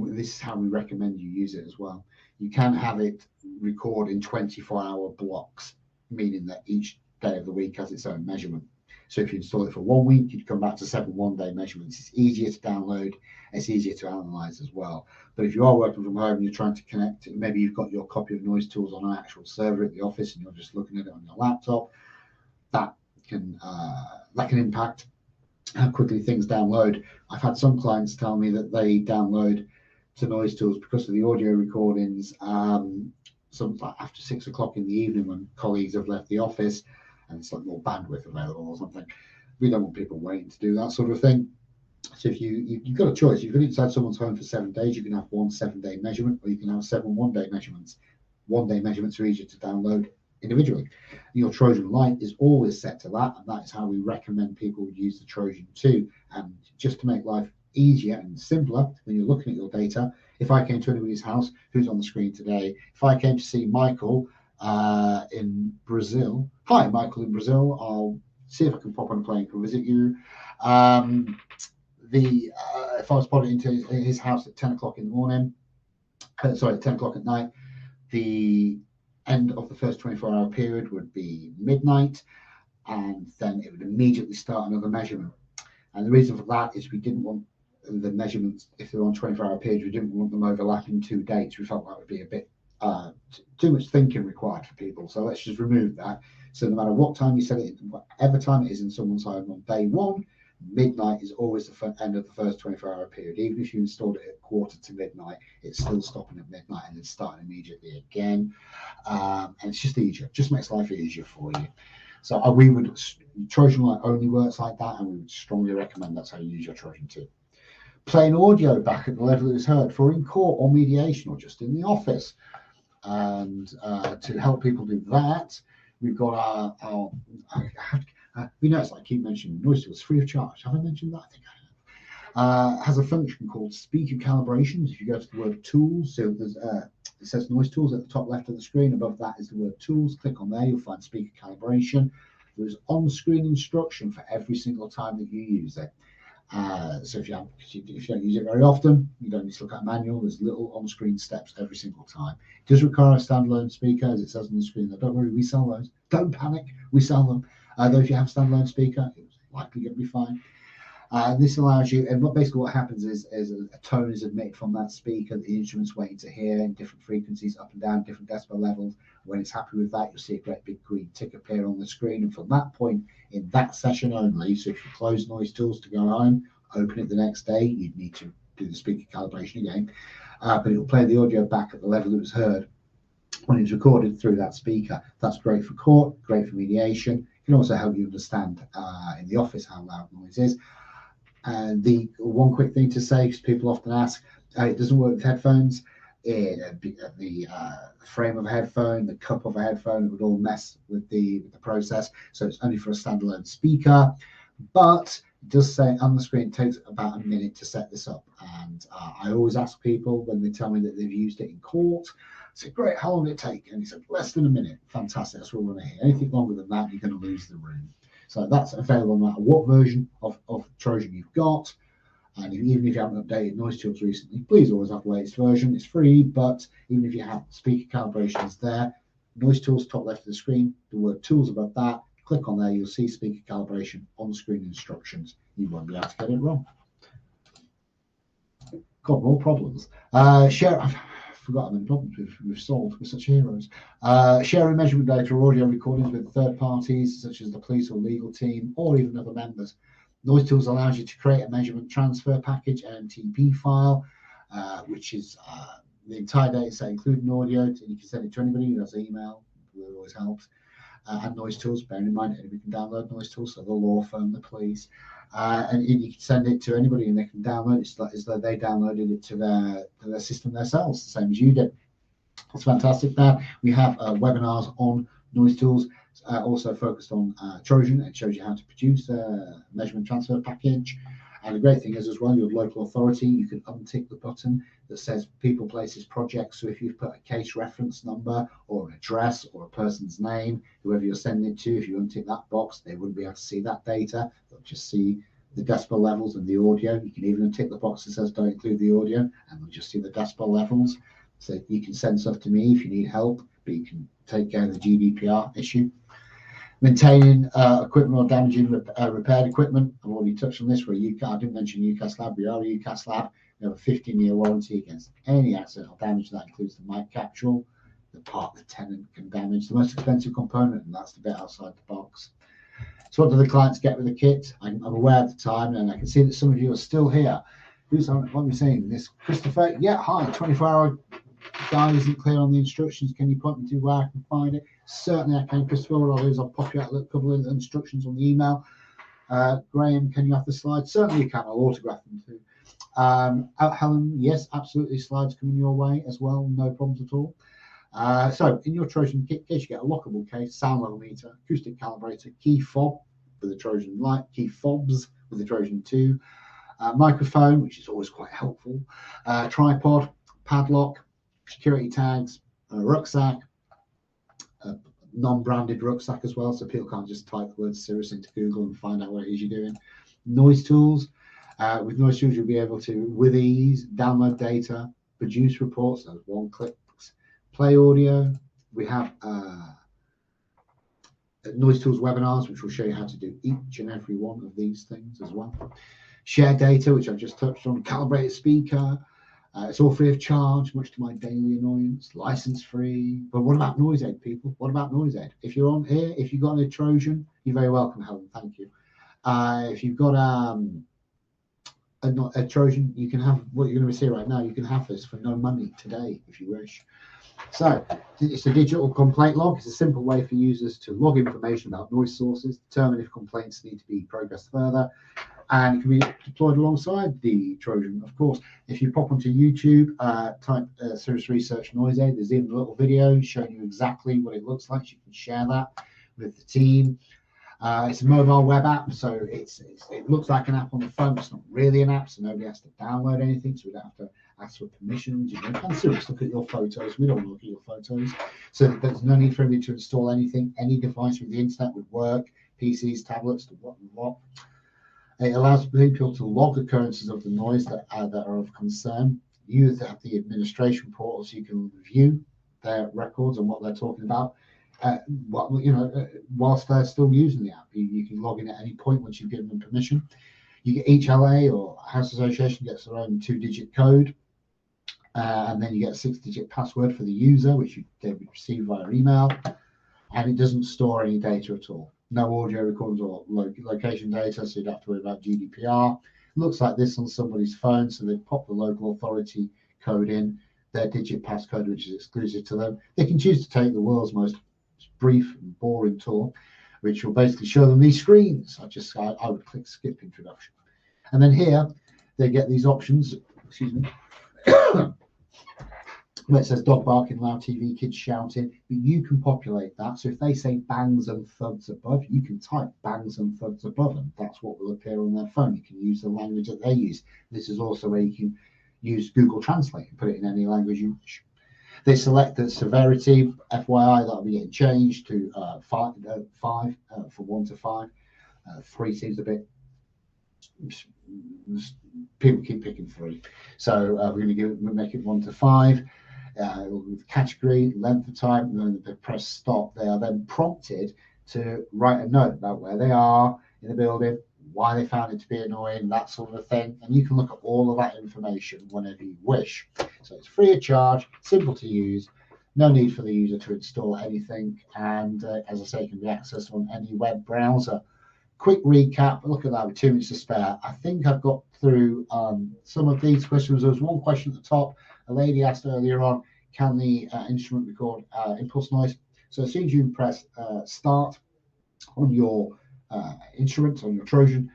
This is how we recommend you use it as well. You can have it record in 24-hour blocks, meaning that each day of the week has its own measurement. So if you install it for 1 week, you'd come back to 7 one-day measurements. It's easier to download. It's easier to analyze as well. But if you are working from home and you're trying to connect, maybe you've got your copy of Noise Tools on an actual server at the office and you're just looking at it on your laptop, that can impact how quickly things download. I've had some clients tell me that they download to Noise Tools because of the audio recordings, something like after 6 o'clock in the evening when colleagues have left the office and it's like more bandwidth available or something. We don't want people waiting to do that sort of thing. So if you've got a choice, you've got it inside someone's home for 7 days, you can have 1 7-day measurement, or you can have 7 one-day measurements. 1-day measurements are easier to download individually. Your Trojan Lite is always set to that, and that is how we recommend people use the Trojan 2. And just to make life easier and simpler when you're looking at your data, if I came to anybody's house who's on the screen today, if I came to see Michael in Brazil, hi Michael in Brazil, I'll see if I can pop on a plane and come visit you. If I was spotted into his house at 10 o'clock in the morning, 10 o'clock at night, the end of the first 24-hour period would be midnight, and then it would immediately start another measurement. And the reason for that is we didn't want the measurements, if they're on 24-hour periods, we didn't want them overlapping 2 dates. We felt that would be a bit too much thinking required for people. So let's just remove that. So no matter what time you set it, whatever time it is in someone's home on day 1, midnight is always the end of the first 24-hour period. Even if you installed it at 1/4 to midnight, it's still stopping at midnight and then starting immediately again. And it's just easier. Just makes life easier for you. So Trojan Lite only works like that, and we would strongly recommend that's how you use your Trojan 2. Playing audio back at the level it is heard for in court or mediation or just in the office. And to help people do that, we've got our we notice I keep mentioning Noise Tools free of charge. Have I mentioned that? I think I have. Has a function called speaker calibrations. If you go to the word tools, so there's it says Noise Tools at the top left of the screen. Above that is the word tools. Click on there, you'll find speaker calibration. There's on-screen instruction for every single time that you use it. So if you don't use it very often, you don't need to look at a manual. There's little on-screen steps every single time. It does require a standalone speaker, as it says on the screen. Don't worry, we sell those. Don't panic, we sell them. Though if you have a standalone speaker, it's likely going to be fine. This allows you, and basically what happens is a tone is emitted from that speaker that the instrument's waiting to hear in different frequencies, up and down, different decibel levels. When it's happy with that, you'll see a great big green tick appear on the screen. And from that point, in that session only, so if you close Noise Tools to go home, open it the next day, you'd need to do the speaker calibration again. But it will play the audio back at the level it was heard when it's recorded through that speaker. That's great for court, great for mediation. It can also help you understand in the office how loud noise is. And the one quick thing to say, because people often ask, it doesn't work with headphones. The frame of a headphone, the cup of a headphone, it would all mess with the process. So it's only for a standalone speaker. But it does say on the screen, it takes about a minute to set this up. And I always ask people when they tell me that they've used it in court, I say, great, how long did it take? And he said, less than a minute. Fantastic, that's what we want to hear. Anything longer than that, you're going to lose the room. So that's available no matter what version of Trojan you've got. And even if you haven't updated Noise Tools recently, please always have the latest version. It's free, but even if you have speaker calibration is there, Noise Tools, top left of the screen, the word tools above that, click on there, you'll see speaker calibration on screen instructions. You won't be able to get it wrong. Got more problems. Share. I've forgotten the problems we've solved. We're such heroes. Sharing measurement data or audio recordings with third parties, such as the police or legal team, or even other members. Noise Tools allows you to create a measurement transfer package, MTP file, which is the entire data set, including audio, and you can send it to anybody who has email. It always helps. And Noise Tools, bearing in mind anybody can download Noise Tools, so the law firm, the police, and you can send it to anybody and they can download it. It's though they downloaded it to their system themselves, the same as you did. It's fantastic. Now we have webinars on Noise Tools, also focused on Trojan. It shows you how to produce a measurement transfer package. And the great thing is as well, your local authority, you can untick the button that says people, places, projects. So if you've put a case reference number or an address or a person's name, whoever you're sending it to, if you untick that box, they wouldn't be able to see that data. They'll just see the decibel levels and the audio. You can even untick the box that says don't include the audio, and they'll just see the decibel levels. So you can send stuff to me if you need help, but you can take care of the GDPR issue. Maintaining equipment or damaging repaired equipment. I've already touched on this. I didn't mention UCAS Lab. We are a UCAS Lab. We have a 15-year warranty against any accidental damage. That includes the mic capsule, the part the tenant can damage, the most expensive component, and that's the bit outside the box. So what do the clients get with the kit? I'm aware at the time, and I can see that some of you are still here. Who's on? What are we saying? This Christopher? Yeah, hi. 24-hour guide isn't clear on the instructions. Can you point me to where I can find it? Certainly I can, Christopher. What I'll do is I'll pop you out a couple of instructions on the email. Graham, can you have the slides? Certainly you can. I'll autograph them too. Helen, yes, absolutely. Slides coming your way as well. No problems at all. So in your Trojan kit case, you get a lockable case, sound level meter, acoustic calibrator, key fob with the Trojan Light, key fobs with the Trojan 2, microphone, which is always quite helpful, tripod, padlock, security tags, a rucksack, a non-branded rucksack as well, so people can't just type the word Cirrus into Google and find out what it is you're doing. Noise Tools. With Noise Tools, you'll be able to, with ease, download data, produce reports, those one-click, play audio. We have Noise Tools webinars, which will show you how to do each and every one of these things as well. Share data, which I've just touched on, calibrated speaker. It's all free of charge, much to my daily annoyance, license free. But what about Noise Aid, people? What about Noise Aid? If you're on here, if you've got a Trojan, you're very welcome, Helen. Thank you. If you've got a Trojan, you can have what you're going to see right now. You can have this for no money today, if you wish. So it's a digital complaint log. It's a simple way for users to log information about noise sources, determine if complaints need to be progressed further, and it can be deployed alongside the Trojan. Of course, if you pop onto YouTube, type Cirrus Research Noise Aid, there's even a little video showing you exactly what it looks like. You can share that with the team. It's a mobile web app, so it looks like an app on the phone. It's not really an app, so nobody has to download anything, so we don't have to ask for permissions. You can seriously look at your photos. We don't want to look at your photos, so there's no need for anybody to install anything. Any device with the internet would work, PCs, tablets, what. It allows people to log occurrences of the noise that are of concern. You have the administration portal, so you can review their records and what they're talking about. Whilst they're still using the app, you can log in at any point once you've given them permission. You get each LA or house association gets their own 2-digit code, and then you get a 6-digit password for the user, which they would receive via email, and it doesn't store any data at all. No audio recordings or location data, so you don't have to worry about GDPR. It looks like this on somebody's phone, so they pop the local authority code in, their digit passcode, which is exclusive to them. They can choose to take the world's most brief and boring tour, which will basically show them these screens. I would click skip introduction. And then here they get these options, excuse me, where it says dog barking, loud TV, kids shouting, but you can populate that. So if they say bangs and thuds above, you can type bangs and thuds above, and that's what will appear on their phone. You can use the language that they use. This is also where you can use Google Translate and put it in any language you wish. They select the severity, FYI, that'll be getting changed to 5 from 1 to 5. 3 seems a bit, people keep picking 3. So we're going to make it 1 to 5. Category, length of time, and then they press stop. They are then prompted to write a note about where they are in the building, why they found it to be annoying, that sort of thing. And you can look at all of that information whenever you wish. So it's free of charge, simple to use, no need for the user to install anything. And as I say, it can be accessed on any web browser. Quick recap, look at that with 2 minutes to spare. I think I've got through some of these questions. There was one question at the top. A lady asked earlier on, can the instrument record impulse noise? So as soon as you press start on your instrument, on your Trojan,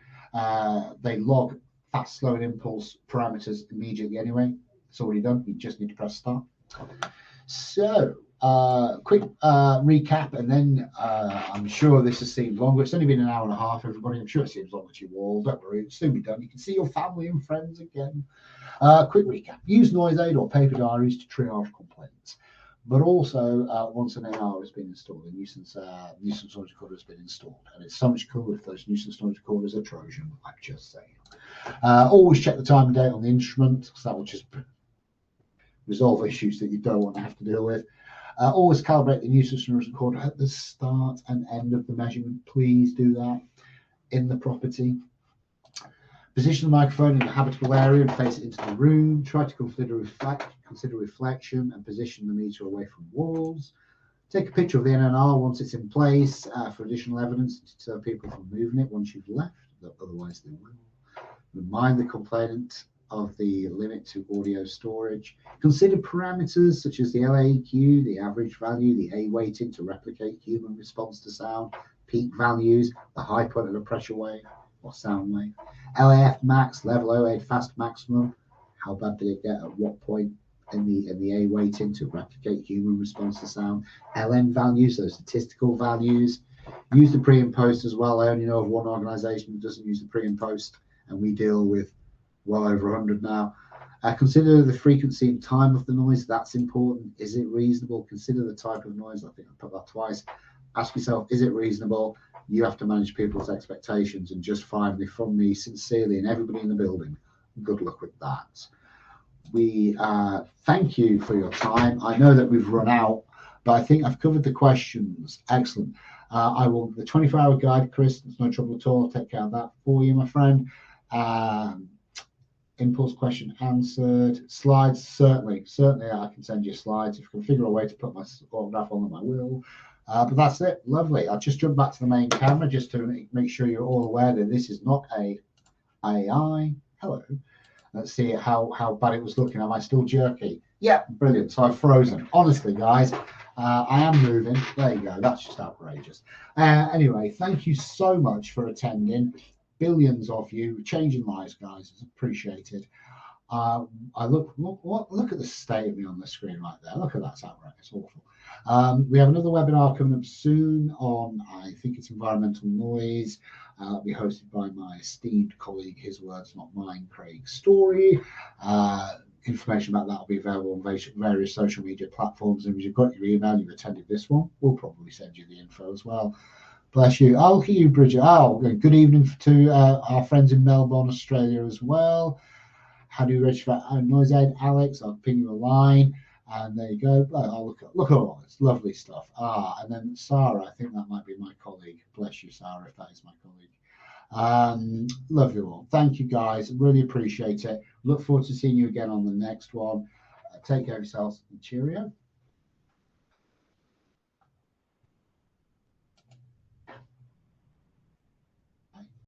they log fast, slow, and impulse parameters immediately anyway. It's already done. You just need to press start. So quick recap, and then I'm sure this has seemed longer. It's only been an hour and a half, everybody. I'm sure it seems longer to you all. Don't worry, it'll soon be done. You can see your family and friends again. Quick recap. Use Noise Aid or paper diaries to triage complaints. But also, once an AR has been installed, a nuisance noise recorder has been installed. And it's so much cooler if those nuisance noise recorders are Trojan, I'm just saying. Always check the time and date on the instrument, because that will just resolve issues that you don't want to have to deal with. Always calibrate the nuisance noise recorder at the start and end of the measurement. Please do that in the property. Position the microphone in a habitable area and face it into the room. Try to consider reflection and position the meter away from walls. Take a picture of the NNR once it's in place for additional evidence to deter people from moving it once you've left, otherwise they will. Remind the complainant of the limit to audio storage. Consider parameters such as the LAEQ, the average value, the A weighting to replicate human response to sound, peak values, the high point of a pressure wave or sound wave, LAF max, level 08 fast maximum, how bad did it get at what point in the A weighting to replicate human response to sound, LN values, those statistical values. Use the pre and post as well. I only know of one organization that doesn't use the pre and post, and we deal with well over 100 now. Consider the frequency and time of the noise. That's important. Is it reasonable? Consider the type of noise. I think I put that twice. Ask yourself, is it reasonable? You have to manage people's expectations. And just finally, from me sincerely and everybody in the building, good luck with that. We thank you for your time. I know that we've run out, but I think I've covered the questions. Excellent. I will, the 24-hour guide, Chris, there's no trouble at all. I'll take care of that for you, my friend. Impulse question answered. Slides, certainly I can send you slides. If I can figure a way to put my autograph on them, I will. But that's it. Lovely. I'll just jump back to the main camera just to make sure you're all aware that this is not a AI. Hello. Let's see how bad it was looking. Am I still jerky? Yeah, brilliant. So I've frozen. Honestly, guys, I am moving. There you go. That's just outrageous. Anyway, thank you so much for attending. Billions of you, changing lives, guys. It's appreciated. I look at the state of me on the screen right there. Look at that, it's outright. It's awful. We have another webinar coming up soon on, I think it's environmental noise. It'll be hosted by my esteemed colleague, his words, not mine, Craig Story. Information about that will be available on various social media platforms. And if you've got your email, you've attended this one, we'll probably send you the info as well. Bless you. Oh, look at you, Bridget. Oh, good evening to our friends in Melbourne, Australia as well. How do you register for Noise Aid? Alex, I'll ping you a line. And there you go. Oh, look at all this lovely stuff. And then Sarah, I think that might be my colleague. Bless you, Sarah, if that is my colleague. Love you all. Thank you, guys. Really appreciate it. Look forward to seeing you again on the next one. Take care of yourselves and cheerio.